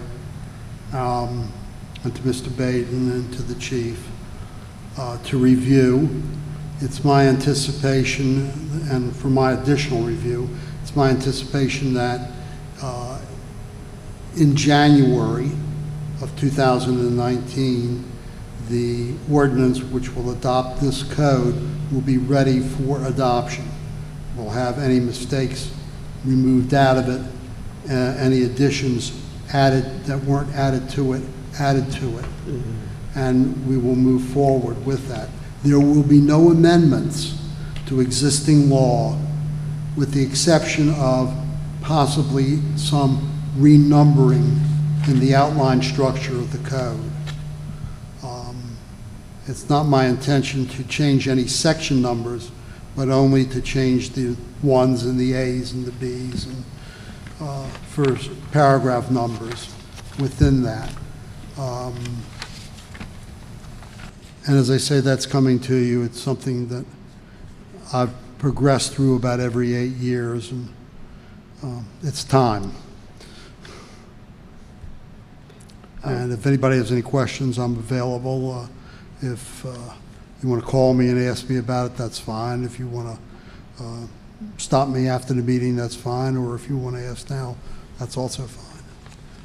and to Mr. Baden and to the chief to review. It's my anticipation, and for my additional review, it's my anticipation that in January of 2019, the ordinance which will adopt this code will be ready for adoption. We'll have any mistakes removed out of it, any additions added that weren't added to it, added to it. Mm-hmm. And we will move forward with that. There will be no amendments to existing law, with the exception of possibly some renumbering in the outline structure of the code. It's not my intention to change any section numbers, but only to change the ones and the A's and the B's and for paragraph numbers within that. And as I say, that's coming to you. It's something that I've progressed through about every 8 years, and it's time. And if anybody has any questions, I'm available. If you want to call me and ask me about it, that's fine. If you want to stop me after the meeting, that's fine. Or if you want to ask now, that's also fine.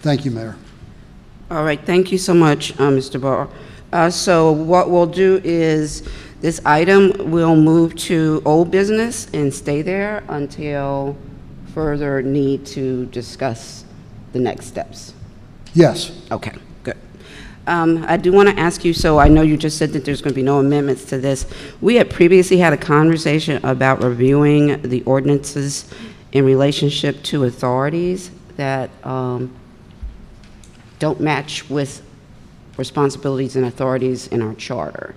Thank you, Mayor. All right, thank you so much, Mr. Barr. So what we'll do is this item will move to old business and stay there until further need to discuss the next steps. Yes. Okay, good. I do want to ask you, so I know you just said that there's going to be no amendments to this. We had previously had a conversation about reviewing the ordinances in relationship to authorities that don't match with responsibilities and authorities in our charter.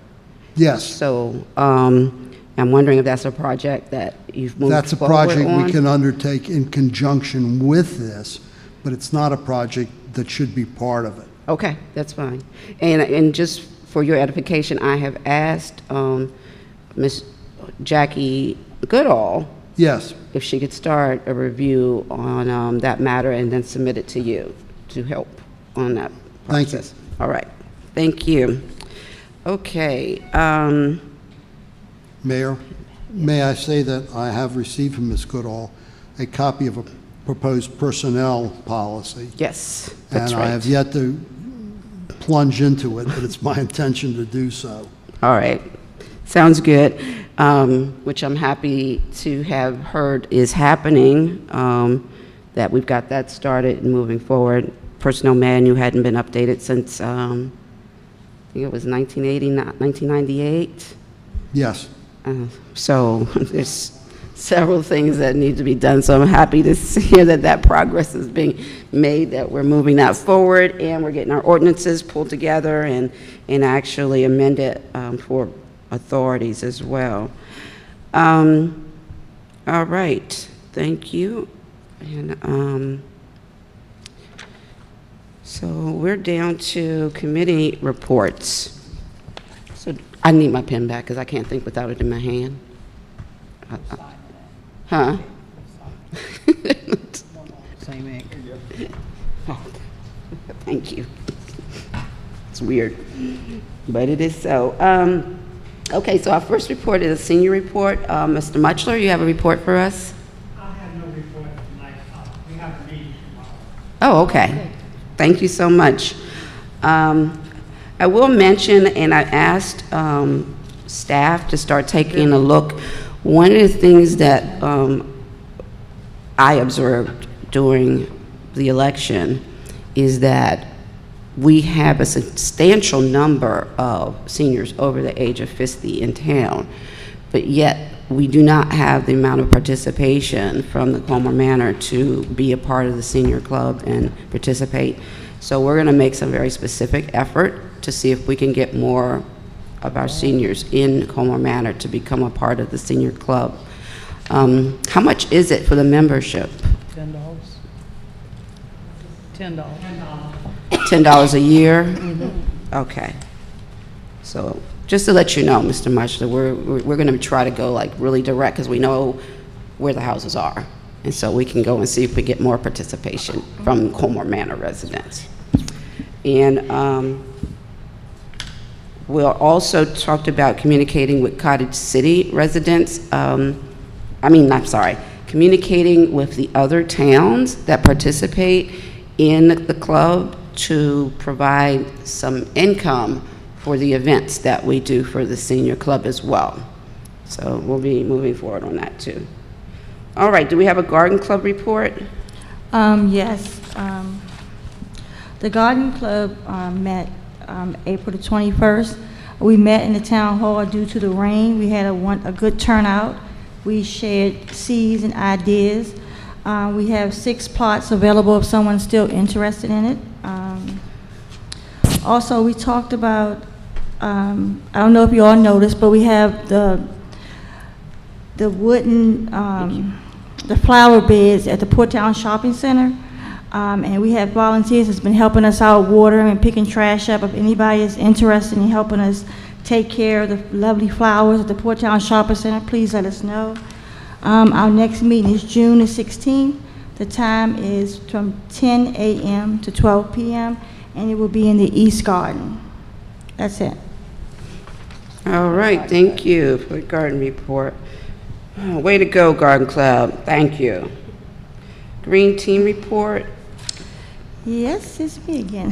Yes. So I'm wondering if that's a project that you've moved forward on? That's a project we can undertake in conjunction with this, but it's not a project that should be part of it. Okay, that's fine. And just for your edification, I have asked Ms. Jackie Goodall Yes. if she could start a review on that matter and then submit it to you to help on that Thank you. process. All right, thank you. Okay. Mayor, may I say that I have received from Ms. Goodall a copy of a proposed personnel policy. Yes, that's And right. I have yet to plunge into it, but it's my intention to do so. All right. Sounds good. Which I'm happy to have heard is happening, that we've got that started and moving forward. Personnel manual hadn't been updated since, I think it was 1998. Yes. So there's several things that need to be done. So I'm happy to hear that that progress is being made, that we're moving that forward, and we're getting our ordinances pulled together and actually amended for authorities as well. All right, thank you. And so we're down to committee reports. So I need my pen back because I can't think without it in my hand. Huh? Same ink. Oh, thank you. It's weird, but it is so. Okay, so our first report is a senior report. Mr. Muchler, you have a report for us? I have no report tonight. We have a meeting tomorrow. Oh, okay. Thank you so much. I will mention, and I asked staff to start taking a look. One of the things that I observed during the election is that we have a substantial number of seniors over the age of 50 in town, but yet we do not have the amount of participation from the Colmar Manor to be a part of the senior club and participate. So we're going to make some very specific effort to see if we can get more of our seniors in Colmar Manor to become a part of the senior club. How much is it for the membership? $10. $10. $10 a year? Mm-hmm. Okay. So just to let you know, Mr. Muchler, we're going to try to go like really direct because we know where the houses are. And so we can go and see if we get more participation from Colmar Manor residents. And we'll also talked about communicating with Cottage City residents. Communicating with the other towns that participate in the club to provide some income for the events that we do for the senior club as well. So we'll be moving forward on that too. All right, do we have a garden club report? Yes. The garden club met April the 21st. We met in the town hall due to the rain. We had a good turnout. We shared seeds and ideas. We have 6 plots available if someone's still interested in it. Also, we talked about, I don't know if you all noticed, but we have the wooden, the flower beds at the Port Town Shopping Center. And we have volunteers that's been helping us out watering and picking trash up. If anybody is interested in helping us take care of the lovely flowers at the Port Town Shopping Center, please let us know. Our next meeting is June the 16th. The time is from 10 a.m. to 12 p.m. and it will be in the East Garden. That's it. All right, thank you for the garden report. Oh, way to go, Garden Club. Thank you. Green Team report. Yes, it's me again.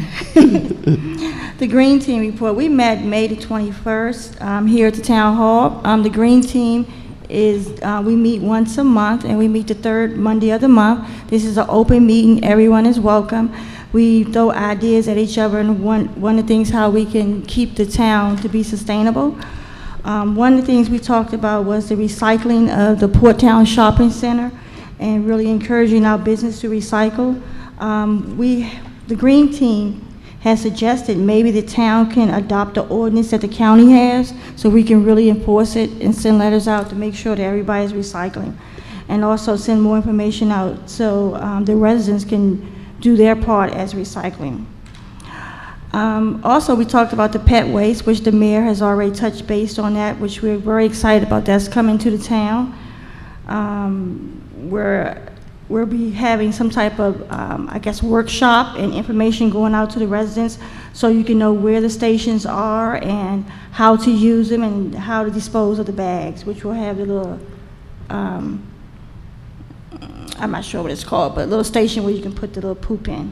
The Green Team report. We met May the 21st here at the Town Hall. The Green Team is, we meet once a month, and we meet the 3rd Monday of the month. This is an open meeting. Everyone is welcome. We throw ideas at each other, and one of the things how we can keep the town to be sustainable. One of the things we talked about was the recycling of the Port Town Shopping Center and really encouraging our business to recycle. The Green Team has suggested maybe the town can adopt the ordinance that the county has so we can really enforce it and send letters out to make sure that everybody's recycling. And also send more information out so the residents can do their part as recycling. Also, we talked about the pet waste, which the mayor has already touched base on that, which we're very excited about. That's coming to the town. We'll be having some type of, I guess, workshop and information going out to the residents so you can know where the stations are and how to use them and how to dispose of the bags, which will have the little, I'm not sure what it's called, but a little station where you can put the little poop in.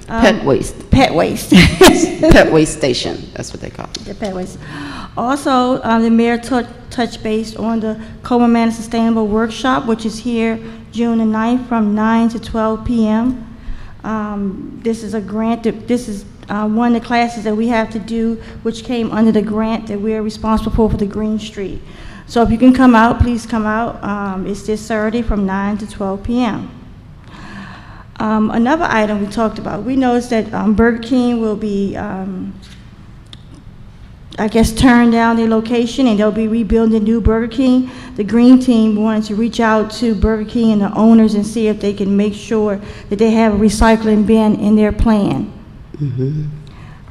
Pet waste. Pet waste. Pet waste station, that's what they call it. The pet waste. Also, the mayor touched base on the Colmar Manor Sustainable Workshop, which is here June the 9th from 9 to 12 p.m. This is a grant, this is one of the classes that we have to do, which came under the grant that we're responsible for the Green Street. So if you can come out, please come out. It's this Saturday from 9 to 12 p.m. Another item we talked about, we noticed that Burger King will be, I guess, turn down their location and they'll be rebuilding a new Burger King. The Green Team wanted to reach out to Burger King and the owners and see if they can make sure that they have a recycling bin in their plan.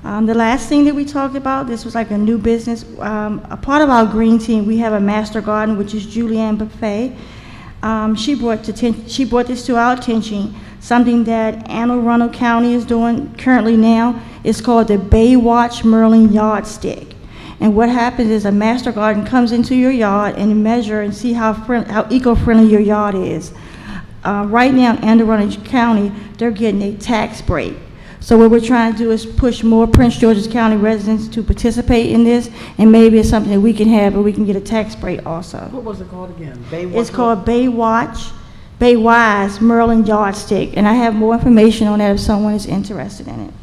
The last thing that we talked about, this was like a new business. A part of our Green Team, we have a master garden, which is Julianne Buffet. She brought this to our attention, something that Anne Arundel County is doing currently now. It's called the Baywatch Merlin Yardstick. And what happens is a master garden comes into your yard and measure and see how eco-friendly your yard is. Right now in Anne Arundel County, they're getting a tax break. So what we're trying to do is push more Prince George's County residents to participate in this, and maybe it's something that we can have, but we can get a tax break also. What was it called again? It's called Baywise Merlin Yardstick, and I have more information on that if someone is interested in it.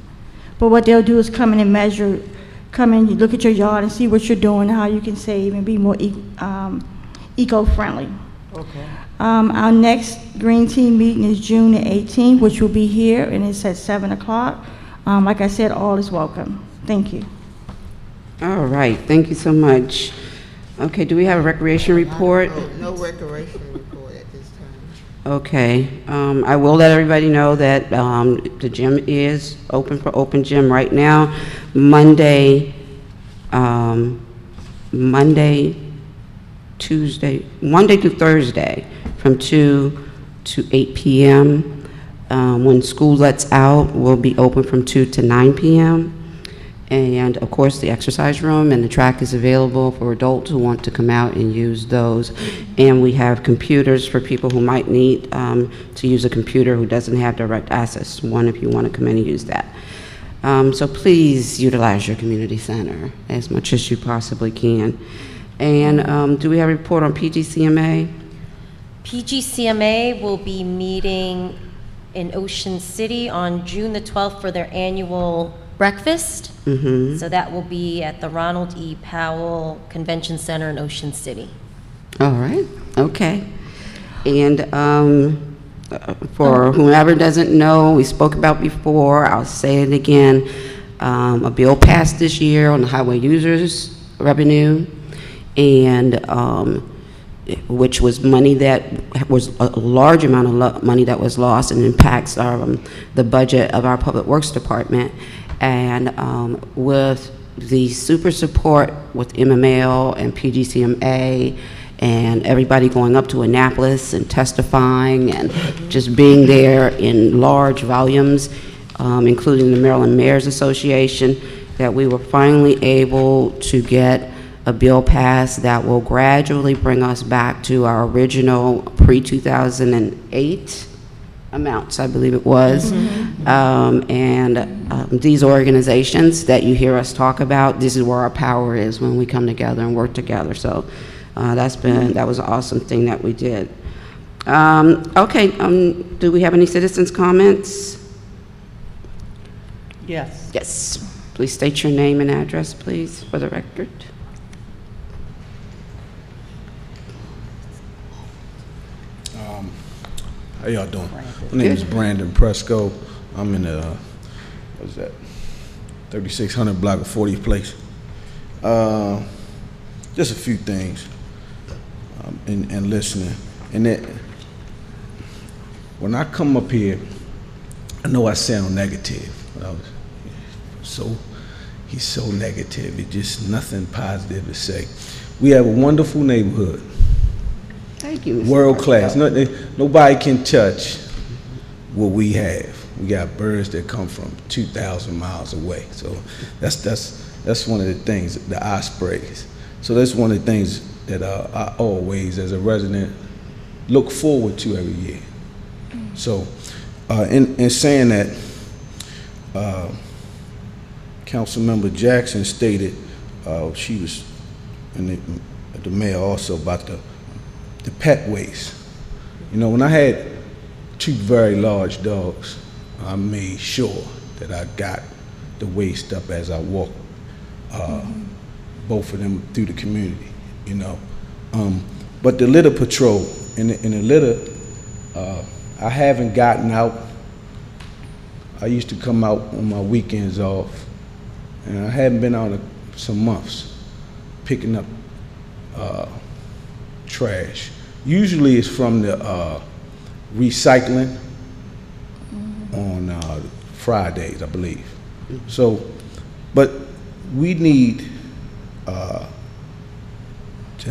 But what they'll do is come in and measure, come in, you look at your yard and see what you're doing, how you can save and be more eco-friendly. Okay. Our next Green Team meeting is June the 18th, which will be here, and it's at 7 o'clock. Like I said, all is welcome. Thank you. All right, thank you so much. Okay, do we have a recreation report? No recreation report at this time. Okay, I will let everybody know that the gym is open for open gym right now. Monday through Thursday from 2 to 8 p.m. When school lets out, we'll be open from 2 to 9 p.m. And of course, the exercise room and the track is available for adults who want to come out and use those. And we have computers for people who might need to use a computer who doesn't have direct access. One, if you want to come in and use that. So please utilize your community center as much as you possibly can. And do we have a report on PGCMA? PGCMA will be meeting in Ocean City on June the 12th for their annual breakfast. So that will be at the Ronald E. Powell Convention Center in Ocean City. All right, okay. And for whoever doesn't know, we spoke about before, I'll say it again, a bill passed this year on the highway users revenue, and which was money that was a large amount of money that was lost and impacts the budget of our Public Works Department. And with the super support with MML and PGCMA and everybody going up to Annapolis and testifying and just being there in large volumes, including the Maryland Mayors Association, that we were finally able to get a bill passed that will gradually bring us back to our original pre-2008 amounts, I believe it was. These organizations that you hear us talk about, this is where our power is when we come together and work together. So that was an awesome thing that we did. Okay, do we have any citizens' comments? Yes. Yes. Please state your name and address, please, for the record. How y'all doing? My name is Brandon Presco. I'm in the, what's that, 3600 block of 40th Place. Just a few things, and listening. And that, when I come up here, I know I sound negative. He's so negative. It's just nothing positive to say. We have a wonderful neighborhood. Thank you. World class. Nobody can touch what we have. We got birds that come from 2,000 miles away. So that's one of the things, the ospreys. So that's one of the things that I always, as a resident, look forward to every year. So in saying that, Councilmember Jackson stated she was the mayor also about the pet waste. You know, when I had 2 very large dogs, I made sure that I got the waste up as I walked both of them through the community, you know. But the litter patrol, in the litter, I haven't gotten out. I used to come out on my weekends off, and I haven't been out in some months picking up trash. Usually it's from the recycling on Fridays, I believe. So, but we need to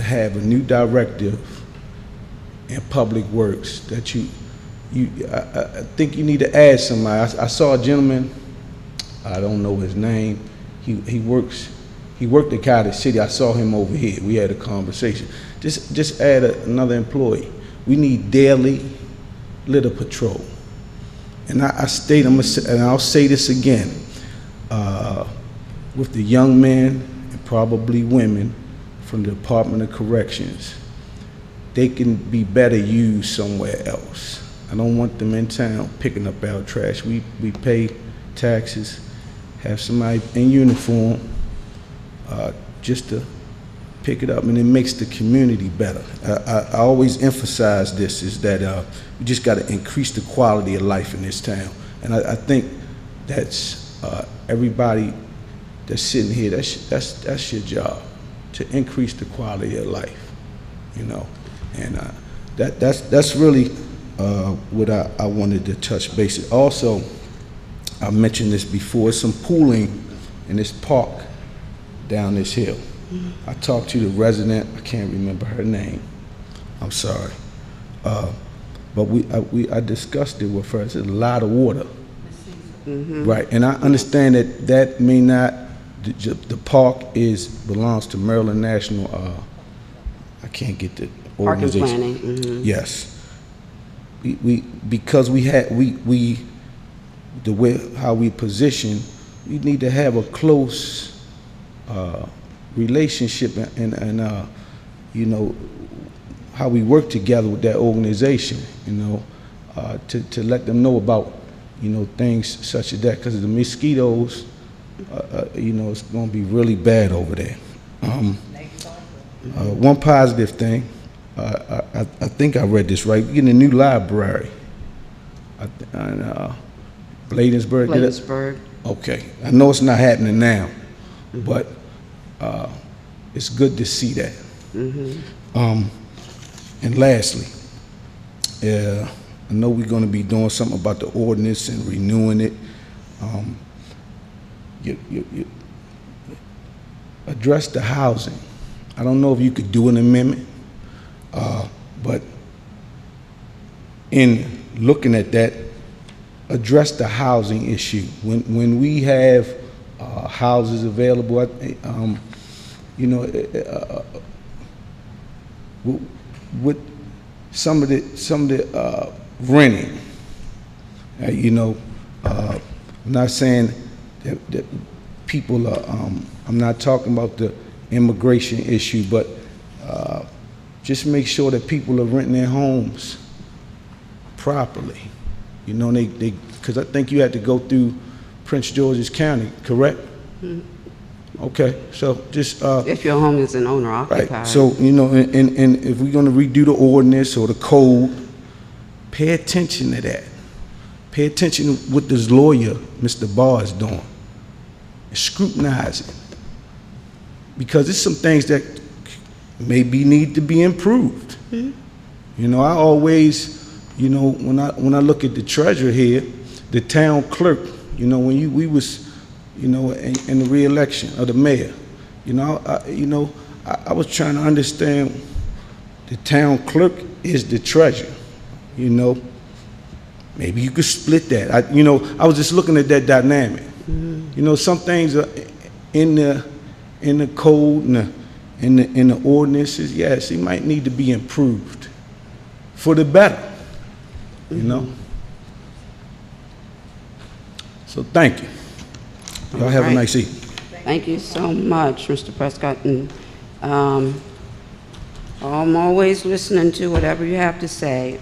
have a new directive in Public Works that I think you need to add somebody. I saw a gentleman, I don't know his name, he worked at Cottage City. I saw him over here. We had a conversation. Just add another employee. We need daily litter patrol. And and I'll say this again, with the young men and probably women from the Department of Corrections, they can be better used somewhere else. I don't want them in town picking up our trash. We pay taxes, have somebody in uniform just to pick it up, and it makes the community better. I always emphasize this, is that we just got to increase the quality of life in this town. And I think that's everybody that's sitting here, that's your job, to increase the quality of life, you know. And that's really what I wanted to touch base. Also, I mentioned this before, some pooling in this park down this hill. I talked to the resident, I can't remember her name, I'm sorry. But I discussed it with her. It's a lot of water. Right, and I understand that may not, the park belongs to Maryland National, I can't get the organization. Park and planning. Yes. Because the way how we position, we need to have a close relationship and you know, how we work together with that organization, you know, to let them know about, you know, things such as that, because the mosquitoes, you know, it's going to be really bad over there. One positive thing, I think I read this right, we're getting a new library in Bladensburg. Bladensburg. Okay, I know it's not happening now, but it's good to see that. And lastly, I know we're going to be doing something about the ordinance and renewing it. You address the housing. I don't know if you could do an amendment, but in looking at that, address the housing issue. When we have houses available, you know, with some of the renting, you know, I'm not saying that people are, I'm not talking about the immigration issue, but just make sure that people are renting their homes properly. You know, because I think you had to go through Prince George's County, correct? Okay, so just if your home is an owner occupied. right. So you know, and if we're going to redo the ordinance or the code, pay attention to that. Pay attention to what this lawyer, Mr. Barr, is doing. Scrutinize it, because there's some things that maybe need to be improved. You know, I always, you know, when I look at the treasurer here, the town clerk, you know, when we was, you know, in the re-election of the mayor, you know, I was trying to understand, the town clerk is the treasurer, you know. Maybe you could split that. You know, I was just looking at that dynamic. You know, some things are in the code and in the ordinances. Yes, it might need to be improved for the better. You know. So thank you. Y'all have a nice evening. Thank you so much, Mr. Prescott. And I'm always listening to whatever you have to say.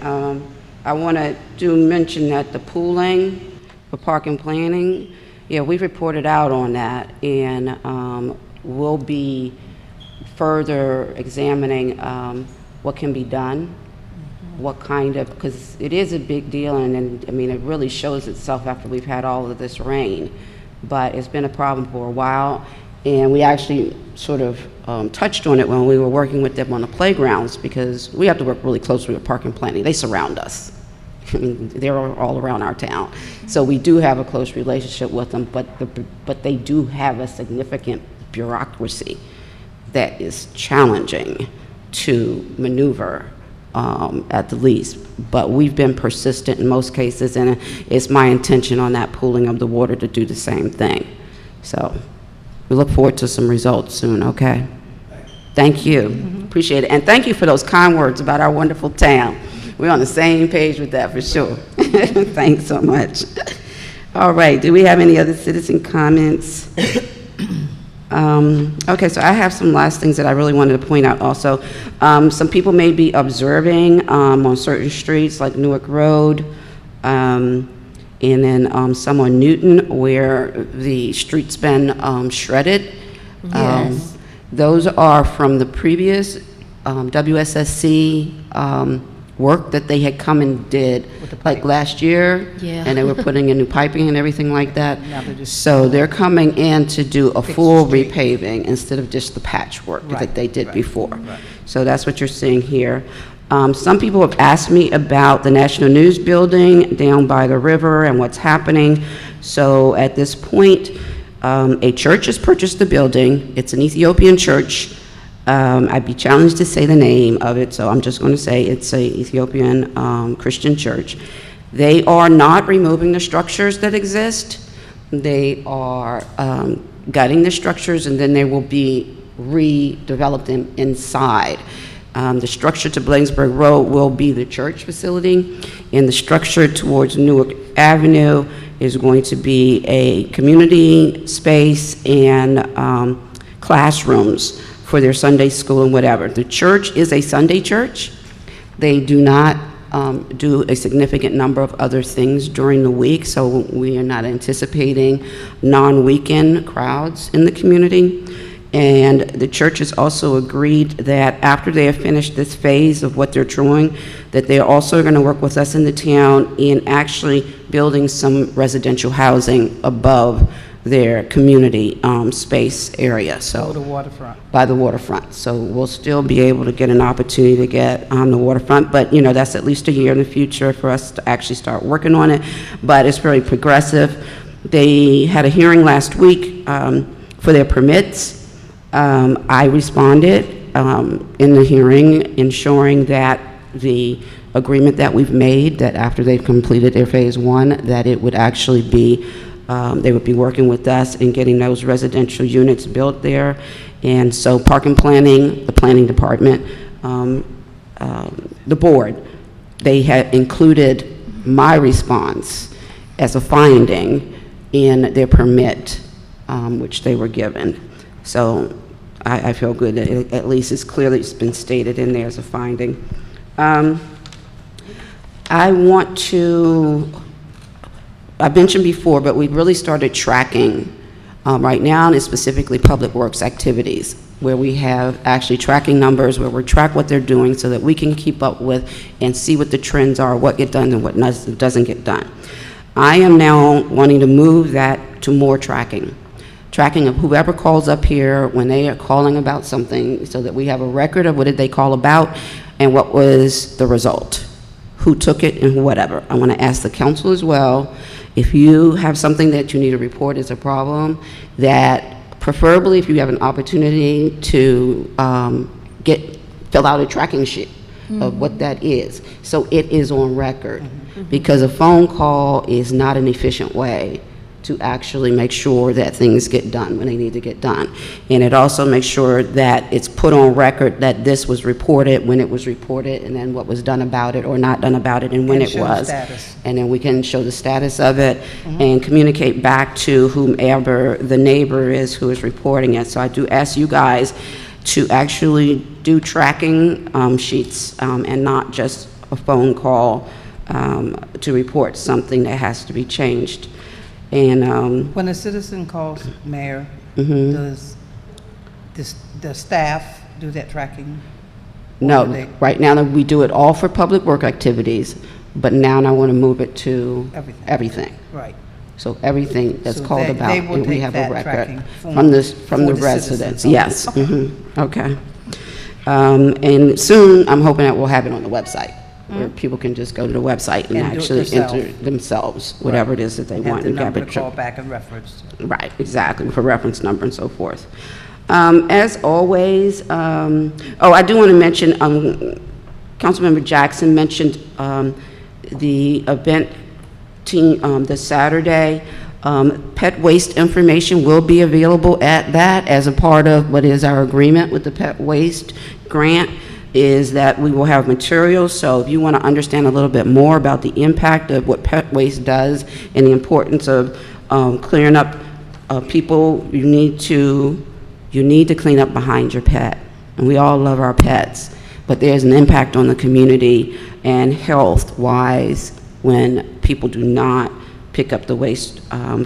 I want to mention that the pooling for parking planning, yeah, we've reported out on that, and we'll be further examining what can be done, what kind of, because it is a big deal, and I mean, it really shows itself after we've had all of this rain, but it's been a problem for a while, and we actually sort of touched on it when we were working with them on the playgrounds, because we have to work really closely with parking planning. They surround us. I mean, they're all around our town. So we do have a close relationship with them, but they do have a significant bureaucracy that is challenging to maneuver at the least. But we've been persistent in most cases, and it's my intention on that pooling of the water to do the same thing. So we look forward to some results soon, okay? Thank you. Appreciate it. And thank you for those kind words about our wonderful town. We're on the same page with that for sure. Thanks so much. All right, do we have any other citizen comments? Okay, so I have some last things that I really wanted to point out also. Some people may be observing on certain streets like Newark Road, and then some on Newton where the street's been shredded. Yes. Those are from the previous WSSC work that they had come and did like last year. Yeah. And they were putting in new piping and everything like that. Now they're just- So they're coming in to do a Fix the full street. repaving instead of just the patchwork Right, that they did right, before. right. So that's what you're seeing here. Some people have asked me about the National News Building down by the river and what's happening. So at this point, a church has purchased the building. It's an Ethiopian church. I'd be challenged to say the name of it, so I'm just going to say it's a Ethiopian Christian church. They are not removing the structures that exist. They are gutting the structures, and then they will be redeveloped them inside. The structure to Bladensburg Road will be the church facility, and the structure towards Newark Avenue is going to be a community space and classrooms for their Sunday school and whatever. The church is a Sunday church. They do not do a significant number of other things during the week, so we are not anticipating non-weekend crowds in the community. And the church has also agreed that after they have finished this phase of what they're doing, that they're also going to work with us in the town in actually building some residential housing above their community space area. So the waterfront. by the waterfront. So we'll still be able to get an opportunity to get on the waterfront, but you know, that's at least a year in the future for us to actually start working on it. But it's very progressive. They had a hearing last week for their permits. I responded in the hearing, ensuring that the agreement that we've made, that after they've completed their phase one, that it would actually be, they would be working with us in getting those residential units built there. And so park and planning, the planning department, the board, they had included my response as a finding in their permit, which they were given. So I feel good that at least it's been stated in there as a finding. I want to, I mentioned before, but we really started tracking right now, and it's specifically public works activities, where we have actually tracking numbers, where we track what they're doing so that we can keep up with and see what the trends are, what gets done and what doesn't get done. I am now wanting to move that to more tracking of whoever calls up here when they are calling about something, so that we have a record of what did they call about and what was the result, who took it and whatever. I want to ask the council as well, if you have something that you need to report as a problem, that preferably if you have an opportunity to fill out a tracking sheet of what that is, so it is on record, because a phone call is not an efficient way to actually make sure that things get done when they need to get done. And it also makes sure that it's put on record that this was reported, when it was reported, and then what was done about it or not done about it, and when it show the was. status. And then we can show the status of it and communicate back to whomever the neighbor is who is reporting it. So I do ask you guys, to actually do tracking sheets and not just a phone call to report something that has to be changed. And When a citizen calls, Mayor, mhm. does the staff do that tracking? Or No, do they- right now we do it all for public work activities, but now I want to move it to Everything. everything. Right. So everything that's So called they- about, they will and we take have a that record tracking from the for the residents. citizens. Yes. Okay. Mhm. Okay. And soon, I'm hoping that we'll have it on the website, where people can just go to the website and And do it actually themselves. enter themselves, whatever it is that they want. Have the and grab number it. to call back and reference. Right, exactly, for reference number and so forth. As always, I do want to mention, Councilmember Jackson mentioned the event team this Saturday. Pet waste information will be available at that as a part of what is our agreement with the pet waste grant, is that we will have materials. So if you want to understand a little bit more about the impact of what pet waste does and the importance of clearing up people, you need to clean up behind your pet. And we all love our pets, but there's an impact on the community and health-wise when people do not pick up the waste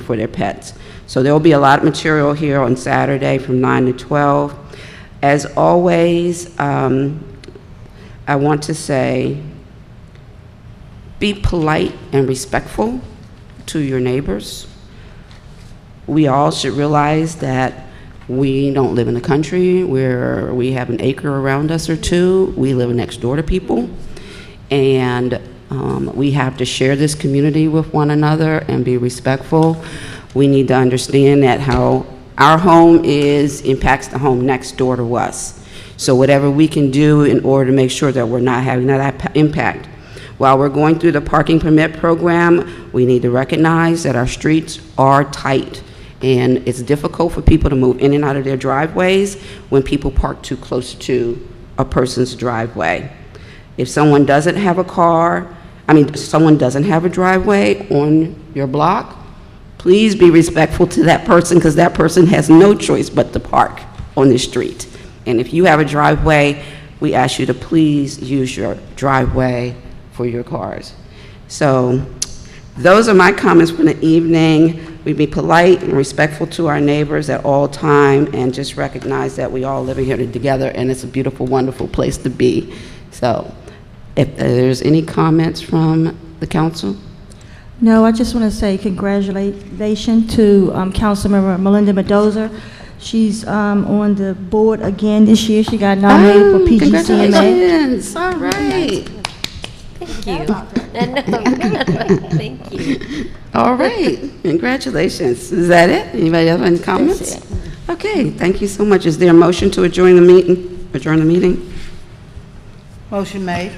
for their pets. So there will be a lot of material here on Saturday from 9 to 12. As always, I want to say, be polite and respectful to your neighbors. We all should realize that we don't live in a country where we have an acre around us or two. We live next door to people, and we have to share this community with one another and be respectful. We need to understand that how our home impacts the home next door to us. So whatever we can do in order to make sure that we're not having that impact. While we're going through the parking permit program, we need to recognize that our streets are tight, and it's difficult for people to move in and out of their driveways when people park too close to a person's driveway. If someone doesn't have a someone doesn't have a driveway on your block, please be respectful to that person, because that person has no choice but to park on the street. And if you have a driveway, we ask you to please use your driveway for your cars. So those are my comments for the evening. We be polite and respectful to our neighbors at all time, and just recognize that we all live here together, and it's a beautiful, wonderful place to be. So if there's any comments from the council? No, I just want to say congratulations to Councilmember Melinda Mendoza. She's on the board again this year. She got nominated for PGCMA. Congratulations. All right. Thank you. Thank you. All right. Congratulations. Is that it? Anybody have any comments? That's it. Okay, thank you so much. Is there a motion to adjourn the meeting? Adjourn the meeting? Motion made.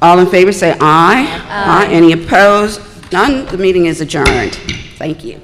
All in favor say aye. Aye. Any opposed? None. The meeting is adjourned. Thank you.